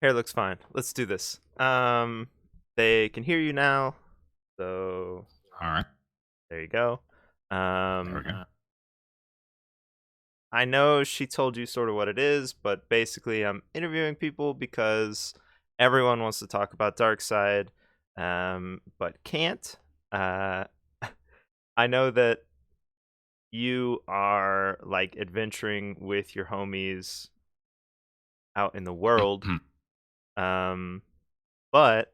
Hair looks fine. Let's do this. They can hear you now, so All right, there you go. there we Um, go. I know she told you sort of what it is, but basically, I'm interviewing people because everyone wants to talk about Darkseid, but can't. Uh, I know that you are like adventuring with your homies out in the world, Mhm. um, but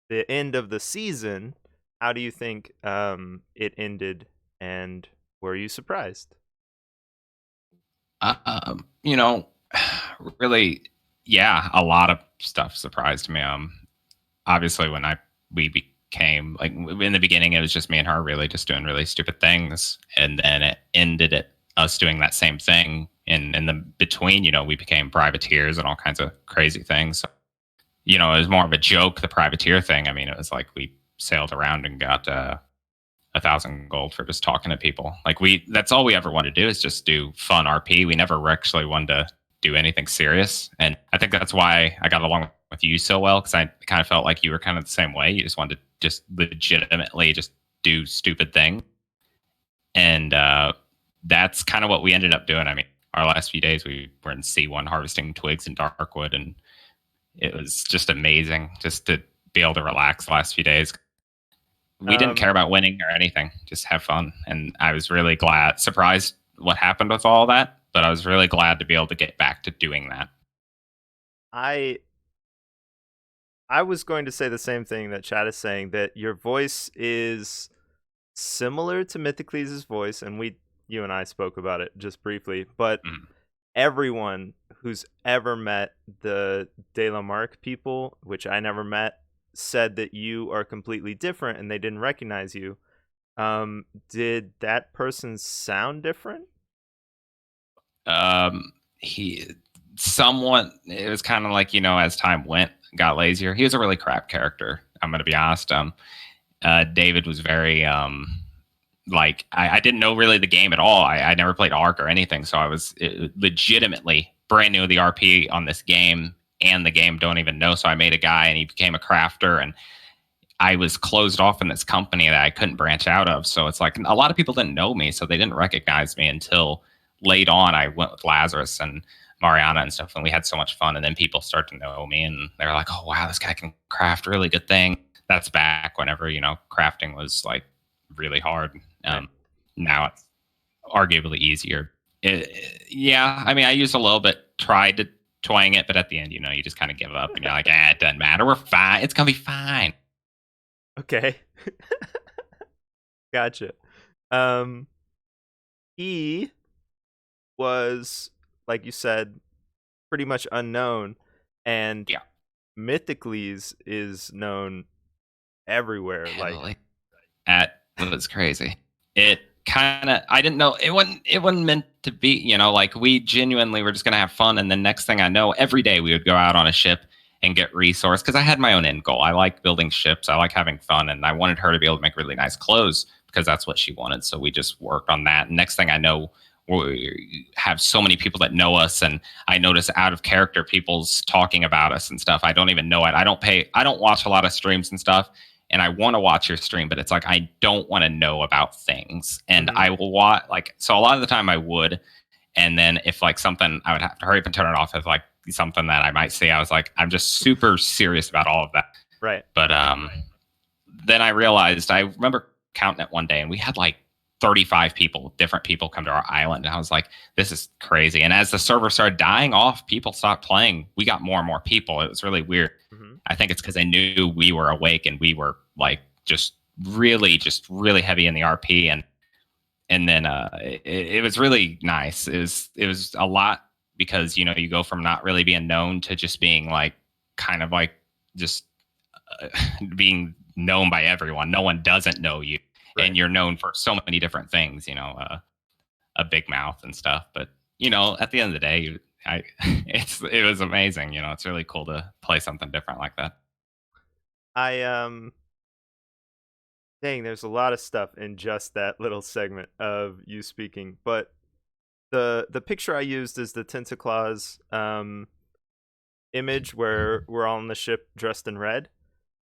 the end of the season, how do you think it ended, and were you surprised? You know, really, yeah, a lot of stuff surprised me. Obviously, when we became like in the beginning, it was just me and her really just doing really stupid things, and then it ended at us doing that same thing. In the between, we became privateers and all kinds of crazy things. So, it was more of a joke. The privateer thing. I mean, it was like we sailed around and got 1,000 gold for just talking to people. Like that's all we ever wanted to do is just do fun RP. We never actually wanted to do anything serious. And I think that's why I got along with you so well, because I kind of felt like you were kind of the same way. You just wanted to just legitimately just do stupid things. And that's kind of what we ended up doing. I mean, our last few days we were in C1 harvesting twigs in Darkwood, and it was just amazing just to be able to relax the last few days. We didn't care Um, about winning or anything, just have fun. And I was really surprised what happened with all that, but I was really glad to be able to get back to doing that. I I was going to say the same thing that Chad is saying, that your voice is similar to Mythiclese's voice, and you and I spoke about it just briefly, but Mm. everyone who's ever met the De La Marque people, which I never met, said that you are completely different and they didn't recognize you. Did that person sound different? He somewhat, it was kind of like, as time went, got lazier. He was a really crap character. I'm going to be honest. David was very, like I didn't know really the game at all. I never played Arc or anything, so I was legitimately brand new to the RP on this game, and the game don't even know. So I made a guy, and he became a crafter, and I was closed off in this company that I couldn't branch out of. So it's like a lot of people didn't know me, so they didn't recognize me until late on. I went with Lazarus and Mariana and stuff, and we had so much fun. And then people start to know me, and they're like, "Oh wow, this guy can craft really good thing." That's back whenever crafting was like really hard. Right. Now it's arguably easier. Yeah, I mean, I used a little bit, tried to twang it, but at the end, you just kind of give up, and you're like, it doesn't matter. We're fine. It's gonna be fine. Okay. Gotcha. Um, he was, like you said, pretty much unknown, and Yeah. Mythiclease is known everywhere. Like, Heavily. That was crazy. It kind of, I didn't know it wasn't meant to be, like we genuinely were just going to have fun. And the next thing I know, every day we would go out on a ship and get resource, because I had my own end goal. I like building ships. I like having fun. And I wanted her to be able to make really nice clothes because that's what she wanted. So we just worked on that. And next thing I know, we have so many people that know us, and I notice out of character people's talking about us and stuff. I don't even know it. I don't watch a lot of streams and stuff, and I want to watch your stream, but it's like I don't want to know about things. And mhm. I will watch, like, so a lot of the time I would, and then if like something, I would have to hurry up and turn it off if like something that I might see. I was like, I'm just super serious about all of that. Right. But then I realized, I remember counting it one day, and we had like 35 people, different people, come to our island, and I was like, this is crazy. And as the server started dying off, people stopped playing. We got more and more people. It was really weird. Mhm. I think it's because they knew we were awake, and we were like just really heavy in the RP, and then it was really nice. It was a lot, because you go from not really being known to just being like kind of like just uh, being known by everyone. No one doesn't know you, Right. and you're known for so many different things. A big mouth and stuff. But at the end of the day, I it was amazing. It's really cool to play something different like that. I dang, there's a lot of stuff in just that little segment of you speaking, but the picture I used is the Tentaclaws. image where we're all on the ship dressed in red.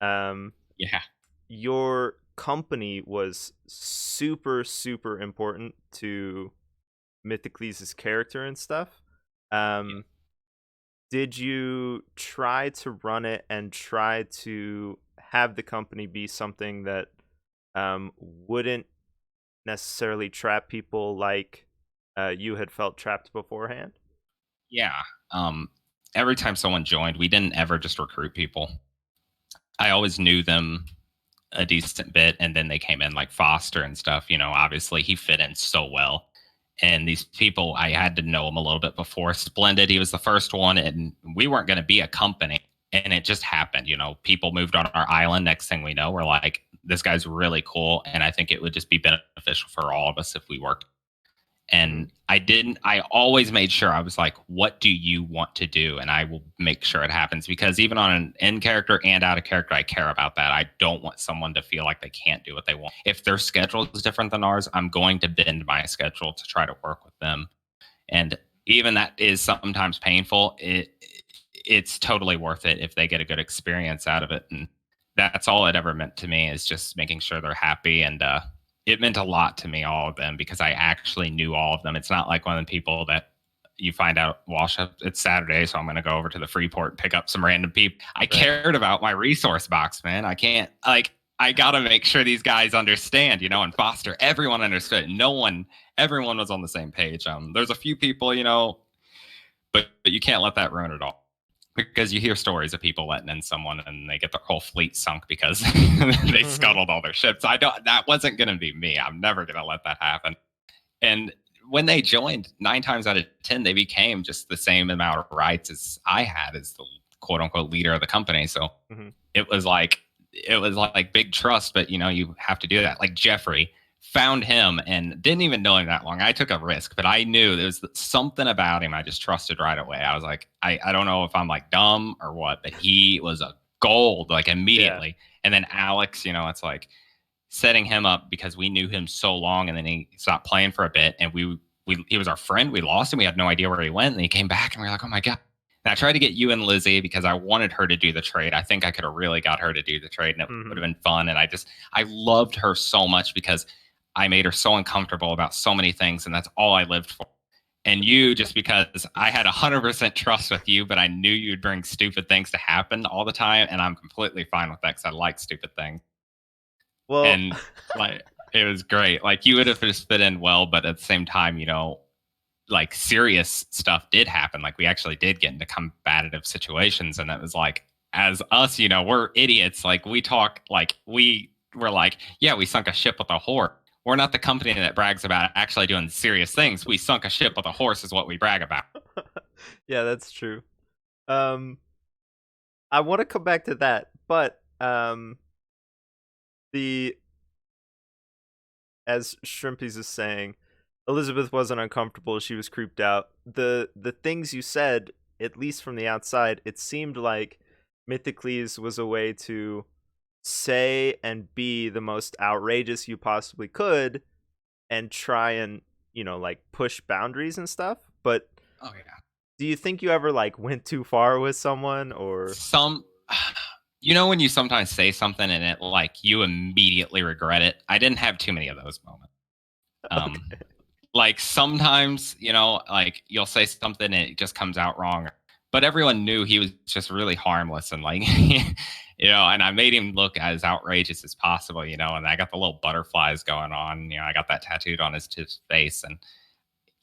Um, Yeah. your company was super super important to Mythiclese's character and stuff. Yeah. Um, did you try to run it and try to have the company be something that wouldn't necessarily trap people like you had felt trapped beforehand? Yeah. Um, every time someone joined, we didn't ever just recruit people. I always knew them a decent bit, and then they came in like Foster and stuff. Obviously he fit in so well. And these people, I had to know him a little bit before. Splendid, he was the first one, and we weren't going to be a company. And it just happened. People moved on our island. Next thing we know, we're like, this guy's really cool. And I think it would just be beneficial for all of us if we worked. Hmm. And I always made sure I was like, what do you want to do? And I will make sure it happens, because even on an in character and out of character, I care about that. I don't want someone to feel like they can't do what they want. If their schedule is different than ours, I'm going to bend my schedule to try to work with them. And even that is sometimes painful. It's totally worth it if they get a good experience out of it. And that's all it ever meant to me, is just making sure they're happy. And it meant a lot to me, all of them, because I actually knew all of them. It's not like one of the people that you find out, Walsh, it's Saturday, so I'm going to go over to the Freeport and pick up some random people. I Right. cared about my resource box, man. I can't, like, I got to make sure these guys understand, and Foster, everyone understood. Everyone was on the same page. There's a few people, but you can't let that ruin it all, because you hear stories of people letting in someone and they get their whole fleet sunk because they Hmm. scuttled all their ships. That wasn't going to be me. I'm never going to let that happen. And when they joined, 9 times out of 10, they became just the same amount of rights as I had as the quote unquote leader of the company. So Hmm. it was like big trust, but you have to do that. Like Jeffrey, found him and didn't even know him that long. I took a risk, but I knew there was something about him I just trusted right away. I was like, I don't know if I'm like dumb or what, but he was a gold like Yeah. immediately. And then Alex, it's like setting him up because we knew him so long, and then he stopped playing for a bit, and we he was our friend. We lost him. We had no idea where he went, and he came back, and we were like, oh my god. And I tried to get you and Lizzie because I wanted her to do the trade. I think I could have really got her to do the trade, and it would Hmm. have been fun. And I loved her so much because I made her so uncomfortable about so many things, and that's all I lived for. And you, just because I had 100% trust with you, but I knew you'd bring stupid things to happen all the time, and I'm completely fine with that because I like stupid things. Well, And like it was great. Like you would have just fit in well, but at the same time, like serious stuff did happen. Like we actually did get into combative situations, and that was like, as us, we're idiots. Like we talk like we were like, yeah, we sunk a ship with a horse. We're not the company that brags about actually doing serious things. We sunk a ship with a horse is what we brag about. yeah, that's true. Um, I want to come back to that, but the as Shrimpies is saying, Elizabeth wasn't uncomfortable. She was creeped out. The things you said, at least from the outside, it seemed like Mythiclease was a way to say and be the most outrageous you possibly could, and try and like push boundaries and stuff. But Oh yeah. do you think you ever like went too far with someone or? Some when you sometimes say something and it like you immediately regret it. I didn't have too many of those moments. Um, Okay. like sometimes, like you'll say something and it just comes out wrong. But everyone knew he was just really harmless and like, and I made him look as outrageous as possible, and I got the little butterflies going on. I got that tattooed on his face, and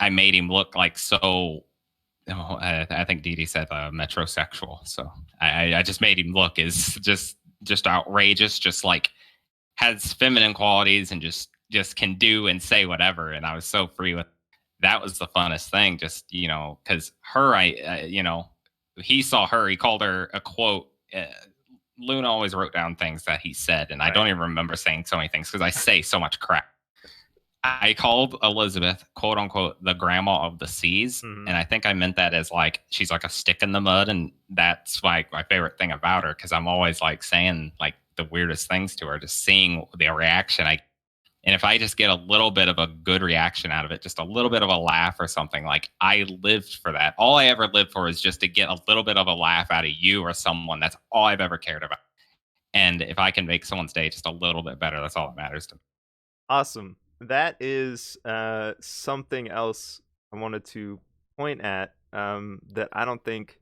I made him look like so. I think Dee Dee said metrosexual. So I just made him look as just outrageous, just like has feminine qualities and just can do and say whatever. And I was so free with that. Was the funnest thing, just because her, he saw her, he called her a quote. Luna always wrote down things that he said, and I Right. don't even remember saying so many things because I say so much crap. I called Elizabeth, quote unquote, the grandma of the seas. Hmm. And I think I meant that as like she's like a stick in the mud. And that's like my favorite thing about her, because I'm always like saying like the weirdest things to her, just seeing the reaction. And if I just get a little bit of a good reaction out of it, just a little bit of a laugh or something, like I lived for that. All I ever lived for is just to get a little bit of a laugh out of you or someone. That's all I've ever cared about. And if I can make someone's day just a little bit better, that's all that matters to me. Awesome. That is something else I wanted to point at that I don't think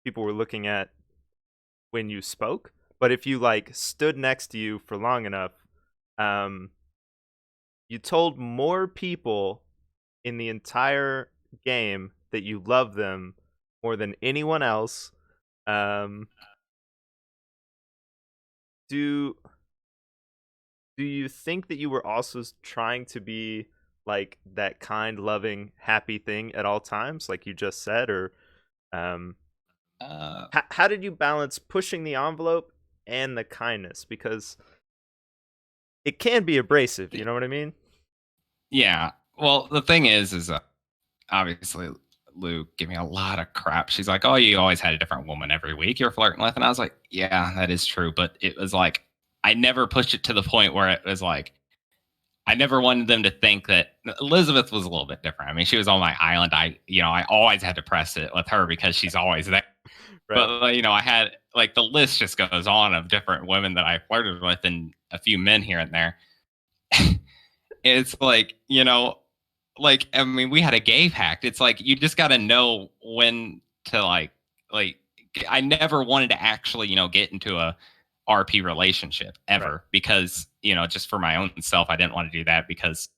people were looking at when you spoke. But if you like stood next to you for long enough, um, you told more people in the entire game that you love them more than anyone else. Um, do do you think that you were also trying to be like that kind, loving, happy thing at all times, like you just said, or um, Uh, how did you balance pushing the envelope and the kindness? Because it can be abrasive. You know what I mean? yeah. Well, the thing is obviously Lou gave me a lot of crap. She's like, "Oh, you always had a different woman every week you're flirting with," and I was like, "Yeah, that is true," but it was like I never pushed it to the point where it was like I never wanted them to think that Elizabeth was a little bit different. I mean, she was on my island. I always had to press it with her because she's always there. Right. But I had like the list just goes on of different women that I flirted with and a few men here and there. It's like, like I mean, we had a gay pact. It's like you just got to know when to like I never wanted to actually, get into a RP relationship Right. ever because, just for my own self, I didn't want to do that because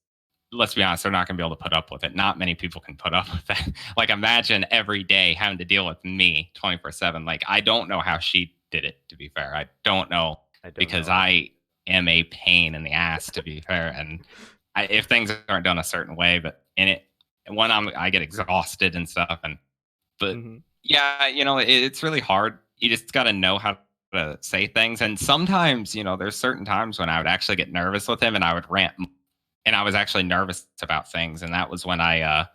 let's be honest, they're not going to be able to put up with it. Not many people can put up with that. Like, imagine every day having to deal with me 24/7. Like, I don't know how she did it, to be fair. I don't know I don't because know either. I am a pain in the ass, to be fair. And if things aren't done a certain way, but in it, when I get exhausted and stuff. But Hmm. yeah, it's really hard. You just got to know how to say things. And sometimes, there's certain times when I would actually get nervous with him and I would rant and I was actually nervous about things. And that was when I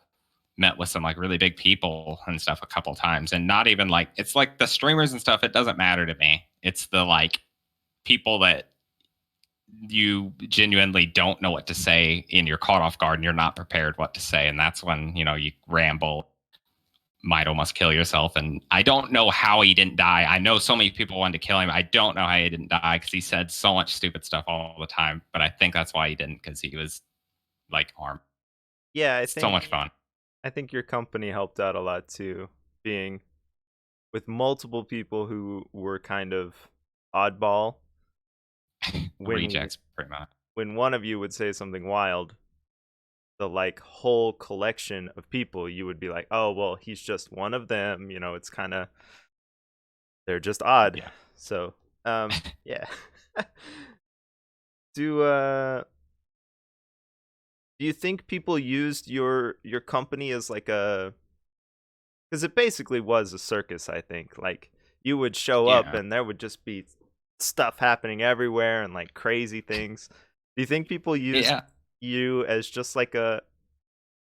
met with some like really big people and stuff a couple times. And not even like it's like the streamers and stuff. It doesn't matter to me. It's the like people that you genuinely don't know what to say and you're caught off guard and you're not prepared what to say. And that's when you ramble, might almost kill yourself. And I don't know how he didn't die. I know so many people wanted to kill him. I don't know how he didn't die because he said so much stupid stuff all the time. But I think that's why he didn't because he was like armed. Yeah, So much fun. I think your company helped out a lot too, being with multiple people who were kind of oddball. When Rejects, pretty much. when one of you would say something wild, the like whole collection of people, you would be like, oh well, he's just one of them. It's kind of, they're just odd. Yeah. So yeah. do do you think people used your company as like a, because it basically was a circus, I think. Like you would show up Yeah. and there would just be stuff happening everywhere and like crazy things. Do you think people used Yeah. you as just like a,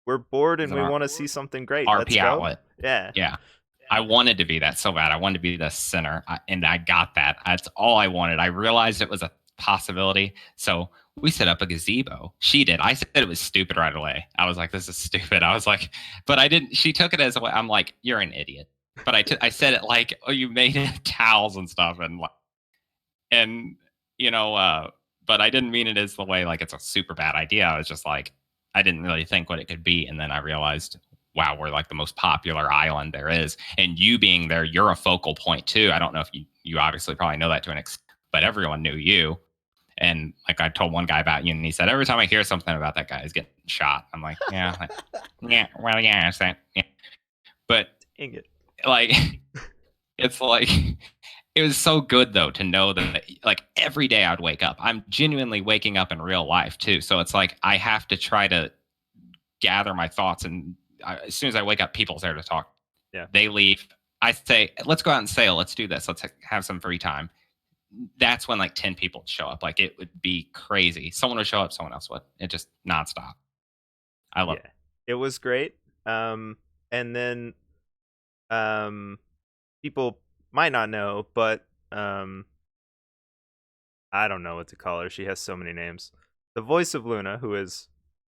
we're bored It's and an we want to see something great, let's RP go? outlet. Yeah. Yeah. I wanted to be that so bad. I wanted to be the center, and I got that. That's all I wanted. I realized it was a possibility. So we set up a gazebo. She did. I said it was stupid right away. I was like, this is stupid. I was like, but I didn't. She took it as a way. I'm like, you're an idiot. But I said it like, oh, you made it towels and stuff. And you know but I didn't mean it as the way like it's a super bad idea. I was just like I didn't really think what it could be, and then I realized, wow, we're like the most popular island there is, and you being there, you're a focal point too. I don't know if you obviously probably know that to an extent, but everyone knew you. And like I told one guy about you, and he said every time I hear something about that guy is getting shot, I'm like, yeah, yeah, well, yeah, it's that, yeah. But Dang it. like it's like it was so good though to know that like every day I'd wake up. I'm genuinely waking up in real life too. So it's like I have to try to gather my thoughts, and as soon as I wake up, people's there to talk. Yeah. They leave. I say, let's go out and sail. Let's do this. Let's have some free time. That's when like 10 people would show up. Like it would be crazy. Someone would show up, someone else would. It just nonstop. I love Yeah. It was great. And then um people might not know, but I don't know what to call her. She has so many names. the voice of Luna, who is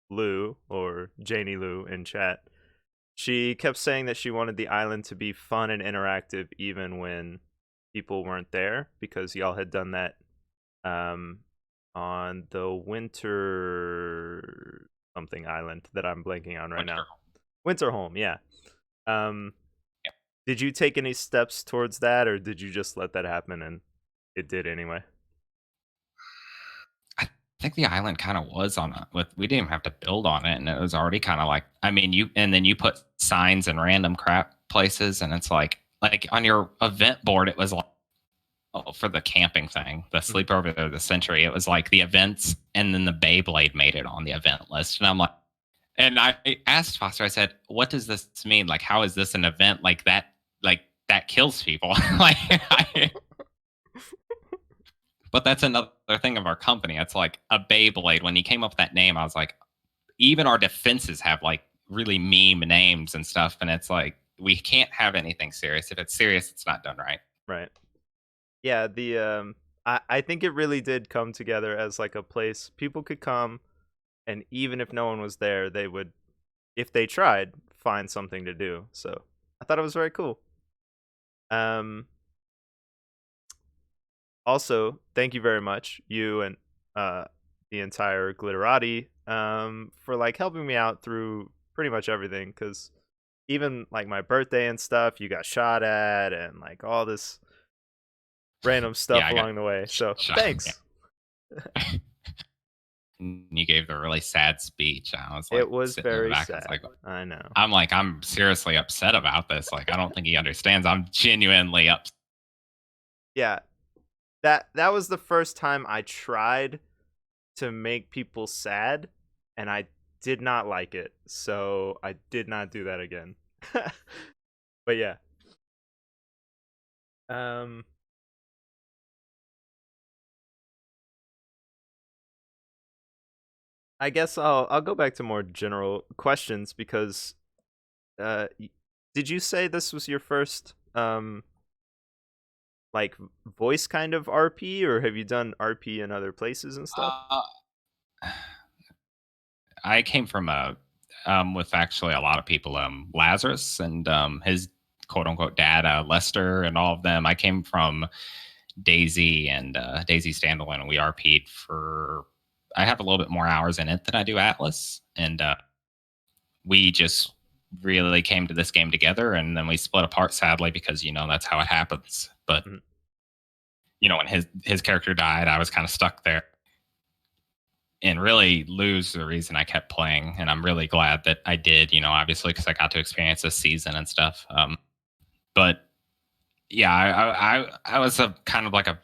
Lou or Janie Lou in chat, she kept saying that she wanted the island to be fun and interactive even when people weren't there, because y'all had done that um, on the winter something island that I'm blanking on right now. Winterholm, yeah. Um, did you take any steps towards that, or did you just let that happen and it did anyway? I think the island kind of was on a, with we didn't even have to build on it, and it was already kind of like, I mean, you and then you put signs in random crap places, and it's like on your event board, it was like, oh, for the camping thing, the sleepover of the century, it was like the events, and then the Beyblade made it on the event list, and I'm like, and I asked Foster, I said, what does this mean? Like, how is this an event like that? Like that kills people. like, but that's another thing of our company. It's like a Beyblade. When he came up with that name, I was like, even our defenses have like really meme names and stuff, and it's like we can't have anything serious. If it's serious, it's not done right. Right. Yeah, I think it really did come together as like a place people could come, and even if no one was there, they would, if they tried, find something to do. So I thought it was very cool. Um Also, thank you very much, you and the entire Glitterati, for like helping me out through pretty much everything, because even like my birthday and stuff, you got shot at, and like all this random Yeah, stuff I got along the way. So shot. thanks. Yeah. You gave the really sad speech. I was like, It was sitting in the very back. sad. I was like, I know. I'm seriously upset about this. Like, I don't think he understands. I'm genuinely upset. Yeah, that was the first time I tried to make people sad, and I did not like it. So I did not do that again. But yeah. Um I guess I'll go back to more general questions, because did you say this was your first like voice kind of RP, or have you done RP in other places and stuff? I came from a with actually a lot of people, Lazarus and his quote unquote dad, Lester, and all of them. I came from Daisy and Daisy Standalone, and we RP'd for. I have a little bit more hours in it than I do Atlas, and we just really came to this game together, and then we split apart sadly because that's how it happens. But Mhm. when his character died, I was kind of stuck there and really lose the reason I kept playing. And I'm really glad that I did, obviously, because I got to experience this season and stuff. But yeah, I was a kind of like a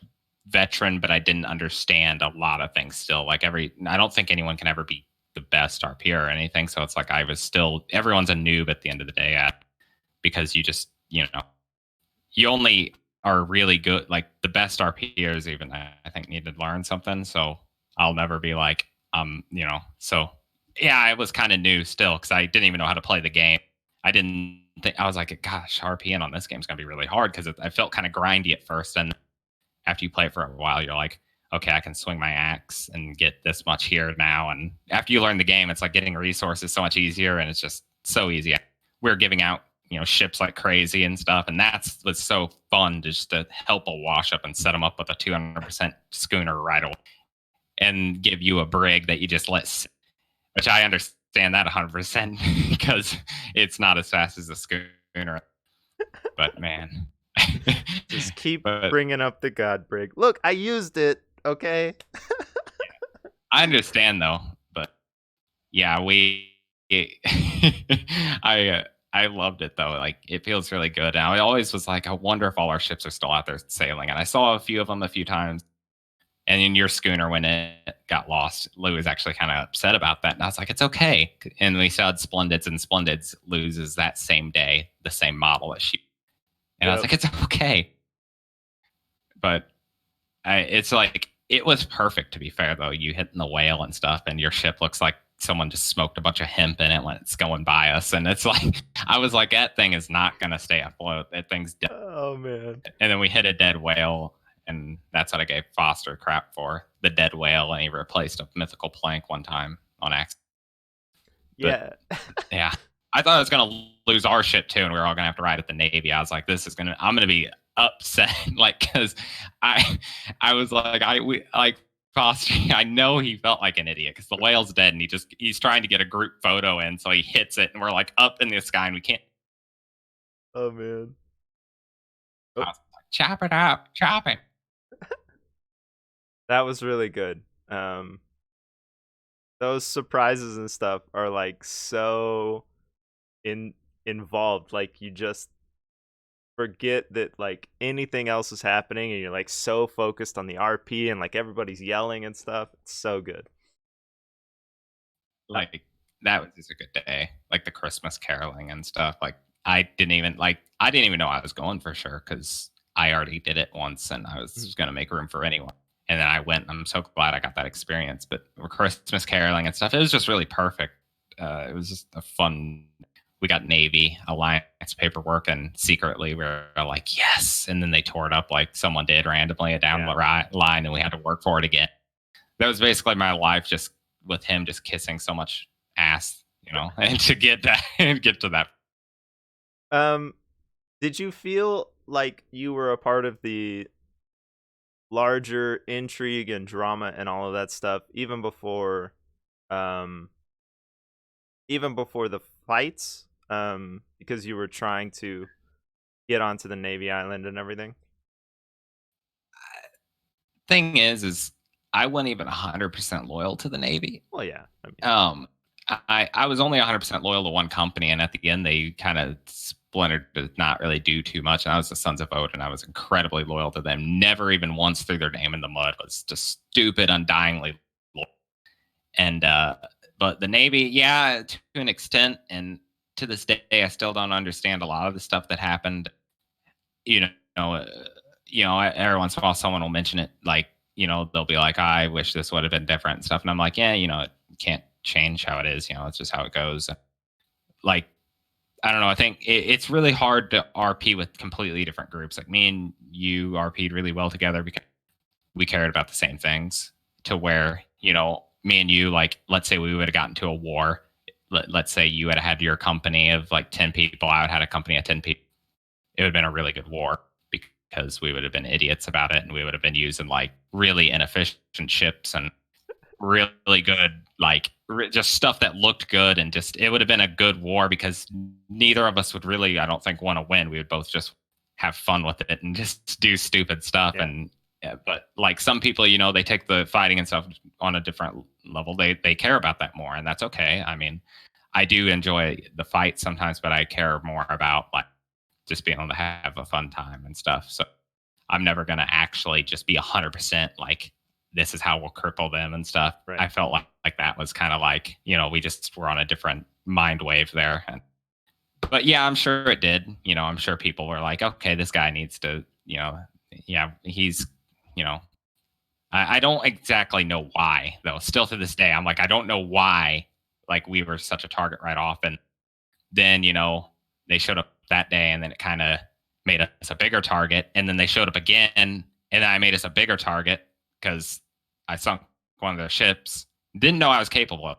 veteran, but I didn't understand a lot of things still. Like I don't think anyone can ever be the best RP or anything. So it's like I was still, everyone's a noob at the end of the day because you just, you only are really good. Like the best RPers even, I think, need to learn something. So I'll never be like, so yeah, it was kind of new still because I didn't even know how to play the game. I didn't think, I was like, gosh, RPing on this game is going to be really hard because I felt kind of grindy at first. And after you play it for a while, you're like, okay, I can swing my axe and get this much here now. And after you learn the game, it's like getting resources so much easier, and it's just so easy. We're giving out ships like crazy and stuff, and that's what's so fun, just to help a wash up and set them up with a 200% schooner right away and give you a brig that you just let sit, which I understand that 100% because it's not as fast as a schooner. But man, Just keep but bringing up the God Brig. Look, I used it. Okay. I understand though. But yeah, I loved it though. Like it feels really good. And I always was like, I wonder if all our ships are still out there sailing. And I saw a few of them a few times. And in your schooner, when it got lost, Lou was actually kind of upset about that. And I was like, it's okay. And we saw Splendids, and Splendids loses that same day, the same model as she. And I was Yep. like, it's okay. But it's like, it was perfect, to be fair, though. You hitting the whale and stuff, and your ship looks like someone just smoked a bunch of hemp in it when it's going by us. And it's like, I was like, that thing is not going to stay afloat. That thing's dead. Oh man. And then we hit a dead whale. and that's what I gave Foster crap for, the dead whale, and he replaced a mythical plank one time on accident. But Yeah. yeah, I thought I was gonna lose our ship too, and we were all gonna have to ride at the Navy. I was like, I'm gonna be upset, like, because I, I was like, Foster. I know he felt like an idiot because the whale's dead, and he's trying to get a group photo in, so he hits it, and we're like up in the sky, and we can't. Oh man. I Oh, was like, chop it up, chop it. that was really good. Those surprises and stuff are like so in involved. Like you just forget that like anything else is happening, and you're like so focused on the RP and like everybody's yelling and stuff. It's so good. Uh, Like that was just a good day. Like the Christmas caroling and stuff. Like I didn't even know I was going for sure because I already did it once and I mhm. was gonna make room for anyone. And then I went. And I'm so glad I got that experience. But Christmas caroling and stuff, it was just really perfect. It was just a fun. We got Navy Alliance paperwork, and secretly we were like, yes. And then they tore it up like someone did randomly down Yeah. the line, and we had to work for it again. That was basically my life, just with him just kissing so much ass, and to get that and get to that. Um, did you feel like you were a part of the larger intrigue and drama and all of that stuff um even before the fights, because you were trying to get onto the Navy Island and everything? Thing is I wasn't even 100% loyal to the Navy. Well, yeah. I mean, Um, I was only 100% loyal to one company, and at the end they kind of splintered to not really do too much. And I was the Sons of Odin. I was incredibly loyal to them. Never even once threw their name in the mud. Was just stupid, undyingly loyal. And but the Navy, yeah, to an extent, and to this day, I still don't understand a lot of the stuff that happened. You know, uh, every once in a while, someone will mention it, like they'll be like, "I wish this would have been different" and stuff, and I'm like, "Yeah, it can't change how it is. It's just how it goes." Like, I don't know. I think it's really hard to RP with completely different groups. Like me and you RP'd really well together because we cared about the same things to where, me and you, like, let's say we would have gotten to a war. Let's say you had your company of like 10 people. I would have had a company of 10 people. It would have been a really good war because we would have been idiots about it and we would have been using like really inefficient ships and really good, like just stuff that looked good. And just, it would have been a good war because neither of us would really, I don't think, want to win. We would both just have fun with it and just do stupid stuff. yeah. And yeah, but like some people, they take the fighting and stuff on a different level. They care about that more, and that's okay. I mean, I do enjoy the fight sometimes, but I care more about like just being able to have a fun time and stuff. So I'm never gonna actually just be 100% like this is how we'll cripple them and stuff. Right. I felt like that was kind of like, we just were on a different mind wave there. But yeah, I'm sure it did. I'm sure people were like, okay, this guy needs to, yeah, he's, you know, I don't exactly know why though. Still to this day, I'm like, I don't know why like we were such a target right off. And then, they showed up that day, and then it kind of made us a bigger target. And then they showed up again, and then I made us a bigger target because I sunk one of their ships. Didn't know I was capable of.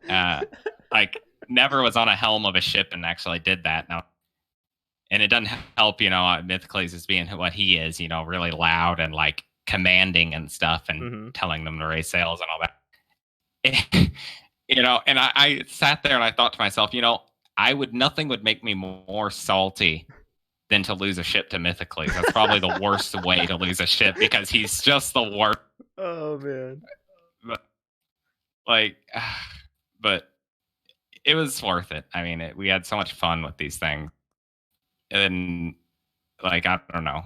Uh, like, never was on a helm of a ship and actually did that. Now, and it doesn't help, Mythiclease is being what he is, really loud and like commanding and stuff, and Hmm. telling them to raise sails and all that. And I sat there and I thought to myself, nothing would make me more salty than to lose a ship to Mythiclease. That's probably the worst way to lose a ship because he's just the worst. Oh man. But, like, but it was worth it. I mean, we had so much fun with these things, and like, I don't know,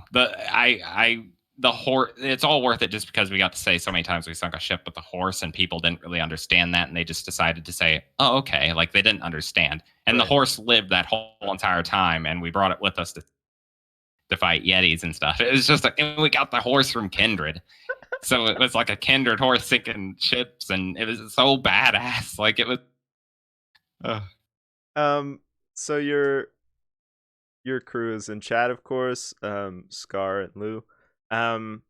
the horse. It's all worth it just because we got to say so many times we sunk a ship with the horse, and people didn't really understand that, and they just decided to say, "Oh, okay," like they didn't understand. And the Right. horse lived that whole entire time, and we brought it with us to fight yetis and stuff. It was just like, and we got the horse from Kindred, so it was like a Kindred horse sinking ships, and it was so badass. Like it was. Uh, Um. So your crew is in chat, of course. Scar and Lou. Um,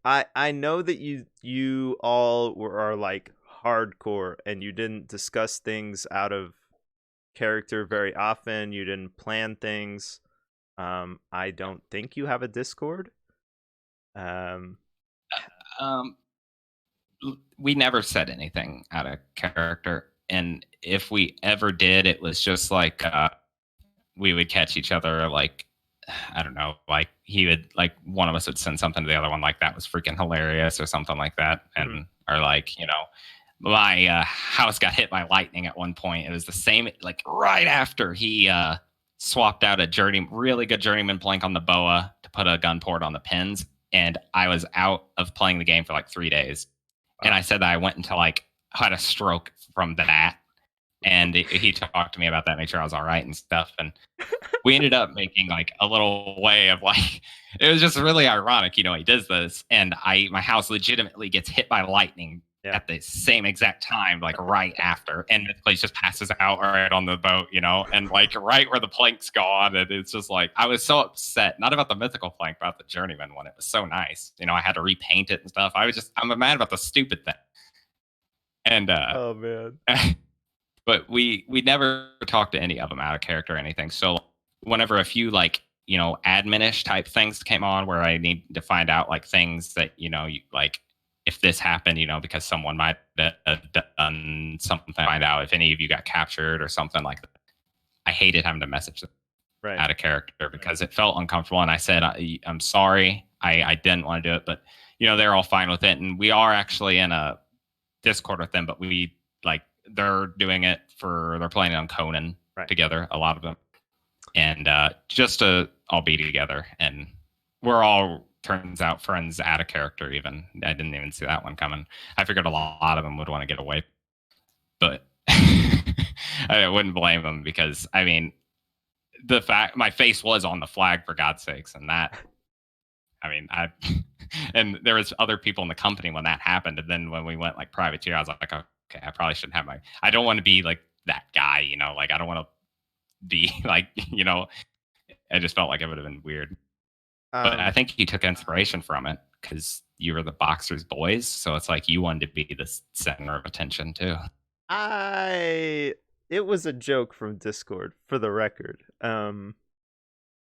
I know that you all are like hardcore, and you didn't discuss things out of character very often. You didn't plan things. I don't think you have a Discord. Um, Um, we never said anything out of character, and if we ever did, it was just like we would catch each other like I don't know, like he would like one of us would send something to the other one like that was freaking hilarious or something like that, mhm, and or like my house got hit by lightning at one point. It was the same like right after he swapped out a really good journeyman plank on the boa to put a gun port on the pins, and I was out of playing the game for like 3 days, and wow. I said that I went into like had a stroke from that, and he talked to me about that, made sure I was all right and stuff, and we ended up making like a little way of like it was just really ironic, he does this and my house legitimately gets hit by lightning Yeah. at the same exact time, like right after, and the place just passes out right on the boat, and like right where the plank's gone, and it's just like I was so upset, not about the mythical plank, but about the journeyman one. It was so nice, I had to repaint it and stuff. I'm mad about the stupid thing, and Oh man. but we never talked to any of them out of character or anything. So whenever a few like adminish type things came on where I need to find out like things that like if this happened, because someone might have done something, find out if any of you got captured or something like that. I hated having to message them Right. out of character because it felt uncomfortable. And I said, I'm sorry, I didn't want to do it, but they're all fine with it. And we are actually in a Discord with them, but we like they're doing it they're playing it on Conan Right. together, a lot of them, and just to all be together, and we're all turns out friends out of character. Even I didn't even see that one coming. I figured a lot of them would want to get away, but I wouldn't blame them because I mean the fact my face was on the flag for God's sakes, and that I mean, and there was other people in the company when that happened, and then when we went like privateer, I was like, okay, I probably shouldn't have I don't want to be like that guy, like I don't want to be like, I just felt like it would have been weird. But I Um, think you took inspiration from it because you were the boxers boys, so it's like you wanted to be the center of attention too. I it was a joke from Discord for the record.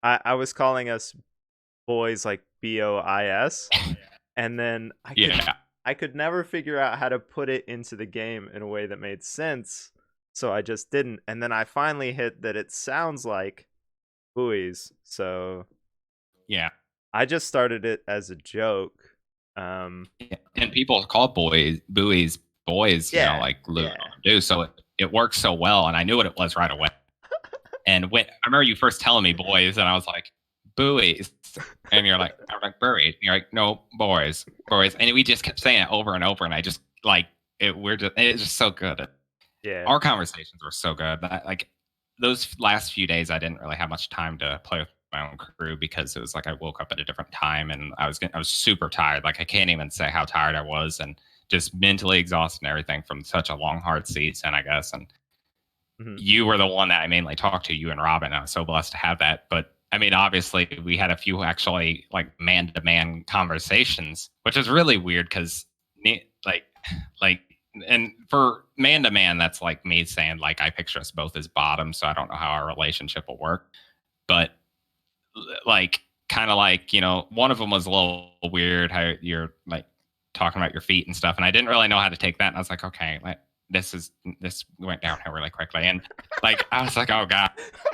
I was calling us boys like BOIS, and then Yeah, I could never figure out how to put it into the game in a way that made sense, so I just didn't. And then I finally hit that it sounds like buoys, so yeah. I just started it as a joke. Um, Yeah. And people call buoys boys, yeah, like Lou yeah. do. So it works so well, and I knew what it was right away. And when I remember you first telling me boys, and I was like, buoys. And you're like, I'm like, buoys. You're like, no, boys, boys. And we just kept saying it over and over. And I just like it. It's just so good. Yeah. Our conversations were so good. Like those last few days, I didn't really have much time to play with my own crew because it was like I woke up at a different time and I was super tired. Like I can't even say how tired I was and just mentally exhausted and everything from such a long, hard season, I guess. And Mhm. you were the one that I mainly talked to, you and Robin. I was so blessed to have that. But I mean, obviously, we had a few actually like man to man conversations, which is really weird because like, like, and for man to man, that's like me saying like I picture us both as bottoms, so I don't know how our relationship will work. But like, kind of like one of them was a little weird how you're like talking about your feet and stuff, and I didn't really know how to take that. And I was like, okay, like this went downhill really quickly, and like I was like, oh god.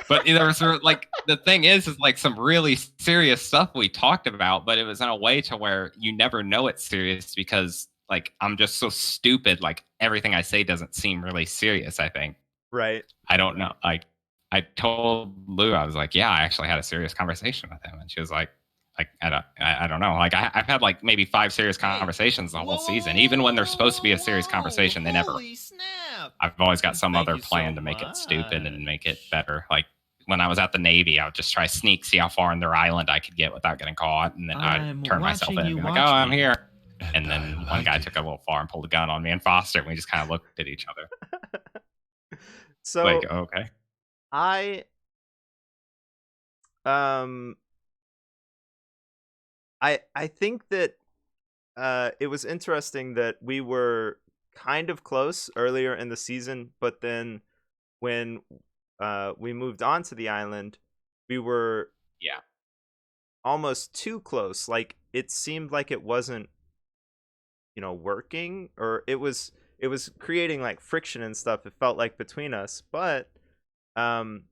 But there was like the thing is like some really serious stuff we talked about, but it was in a way to where you never know it's serious because like I'm just so stupid. Like everything I say doesn't seem really serious. I think Right. I don't know. Like I told Lou, I was like, yeah, I actually had a serious conversation with him, and she was like I don't know. Like I've had like maybe 5 serious Hey, conversations the whoa, whole whoa, season. whoa, Even whoa, when they're whoa, supposed to be a whoa, serious whoa! conversation, they never. Holy snap! I've always got some Thank other you so plan to make it stupid and make it much. better. Like when I was at the Navy, I would just try sneak, see how far in their island I could get without getting caught, and then I'd I'm turn myself in watching and you be like, "Oh, watch I'm me, here." and And I then one like guy it. took a little far and pulled a gun on me and Foster, and we just kind of looked at each other like, So "Okay." I um I think that it was interesting that we were kind of close earlier in the season, but then when we moved on to the island, we were Yeah. almost too close. Like it seemed like it wasn't, working, or it was creating like friction and stuff. It felt like between us, but um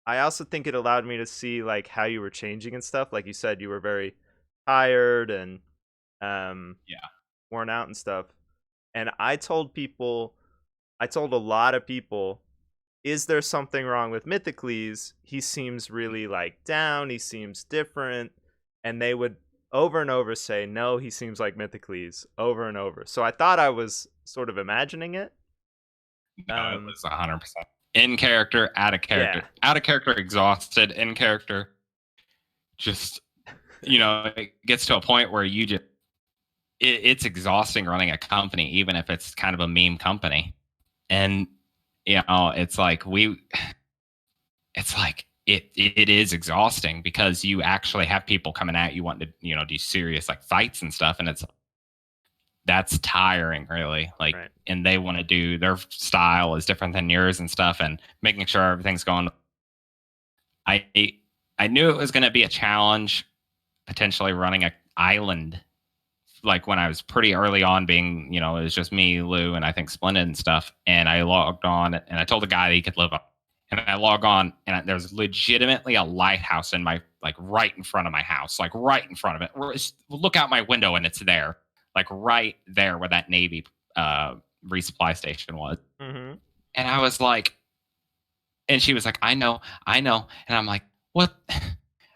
I also think it allowed me to see like how you were changing and stuff. Like you said, you were very tired and um Yeah. worn out and stuff. And I told a lot of people, is there something wrong with Mythiclease? He seems really like down, he seems different. And they would over and over say, no, he seems like Mythiclease over and over. So I thought I was sort of imagining it. No, it was 100% in character, Yeah, out of character, exhausted, in character. Just it gets to a point where it's exhausting running a company, even if it's kind of a meme company. And it's like it is exhausting because you actually have people coming at you wanting to do serious like fights and stuff, and that's tiring, really. Like, right. and they want to do their style is different than yours and stuff, and making sure everything's going. I I knew it was going to be a challenge, potentially running a island. Like when I was pretty early on, being it was just me, Lou, and I think Splendid and stuff. And I logged on, and I told the guy that he could live up. And I log on, and there's legitimately a lighthouse in my like right in front of my house, like right in front of it. Look out my window, and it's there, like right there where that Navy resupply station was. Mhm. And I was like, and she was like, I know. And I'm like, what?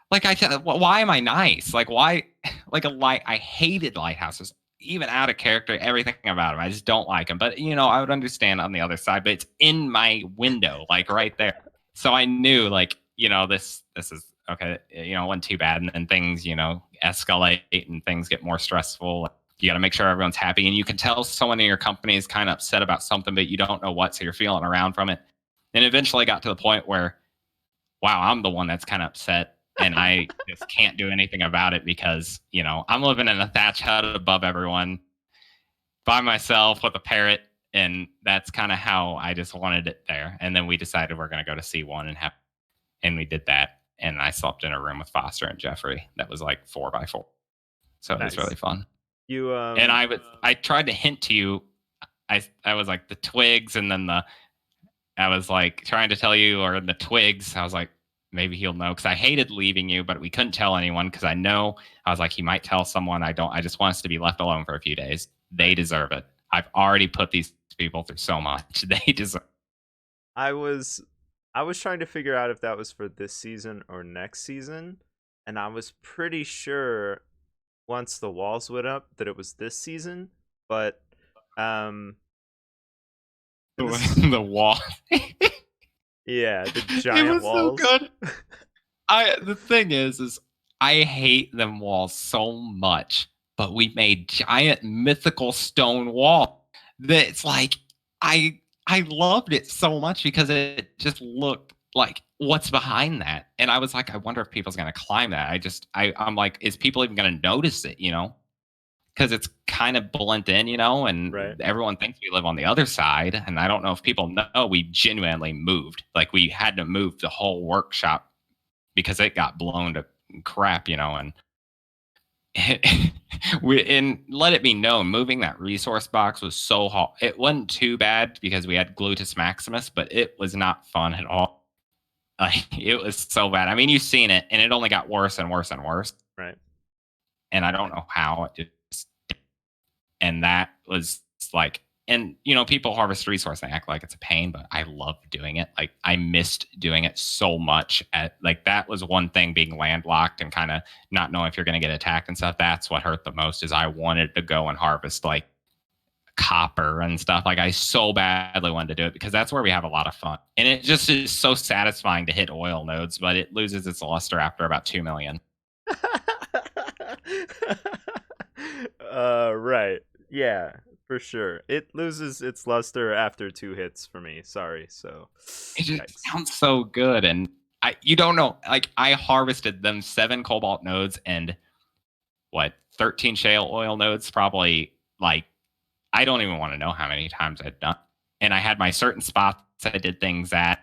Like why am I nice? Like why? Like a light. I hated lighthouses, even out of character. Everything about them, I just don't like them. But I would understand on the other side. But it's in my window, like right there. So I knew, like this is okay. It wasn't too bad, and then things escalate and things get more stressful. You got to make sure everyone's happy, and you can tell someone in your company is kind of upset about something, but you don't know what, so you're feeling around from it. And eventually got to the point where, wow, I'm the one that's kind of upset, and I just can't do anything about it because, I'm living in a thatch hut above everyone by myself with a parrot. And that's kind of how I just wanted it there. And then we decided we're going to go to C1 and we did that. And I slept in a room with Foster and Jeffrey that was like 4x4. So it was Nice. really fun. You And I tried to hint to you. I was like the twigs, and then I was like trying to tell you, or the twigs. I was like, maybe he'll know, because I hated leaving you, but we couldn't tell anyone because I was like, he might tell someone. I just want us to be left alone for a few days. They deserve it. I've already put these people through so much. They deserve. I was I was trying to figure out if that was for this season or next season, and I was pretty sure once the walls went up that it was this season, but um and this is The wall. yeah, the It giant was so walls. good. The thing is I hate them walls so much, but we made giant mythical stone wall that's like I loved it so much because it just looked like what's behind that. And I was like, I wonder if people's gonna climb that. I'm like, is people even gonna notice it, Because it's kind of blent in, Right. and everyone thinks we live on the other side. And I don't know if people know we genuinely moved. Like we had to move the whole workshop because it got blown to crap, and and let it be known, moving that resource box was so hard. It wasn't too bad because we had Gluteus Maximus, but it was not fun at all. Like it was so bad. I mean, you've seen it, and it only got worse and worse and worse. Right. And I don't know how it just. And that was like, and people harvest resource and act like it's a pain, but I love doing it. Like I missed doing it so much. At like that was one thing, being landlocked and kind of not knowing if you're going to get attacked and stuff. That's what hurt the most. Is I wanted to go and harvest like copper and stuff. Like I so badly wanted to do it because that's where we have a lot of fun. And it just is so satisfying to hit oil nodes, but it loses its luster after about 2 million. Right. Yeah, for sure. It loses its luster after 2 hits for me. Sorry. So, It just yikes. sounds so good. And you don't know, like I harvested them 7 cobalt nodes, and what 13 shale oil nodes, probably like I don't even want to know how many times I'd done. And I had my certain spots I did things at.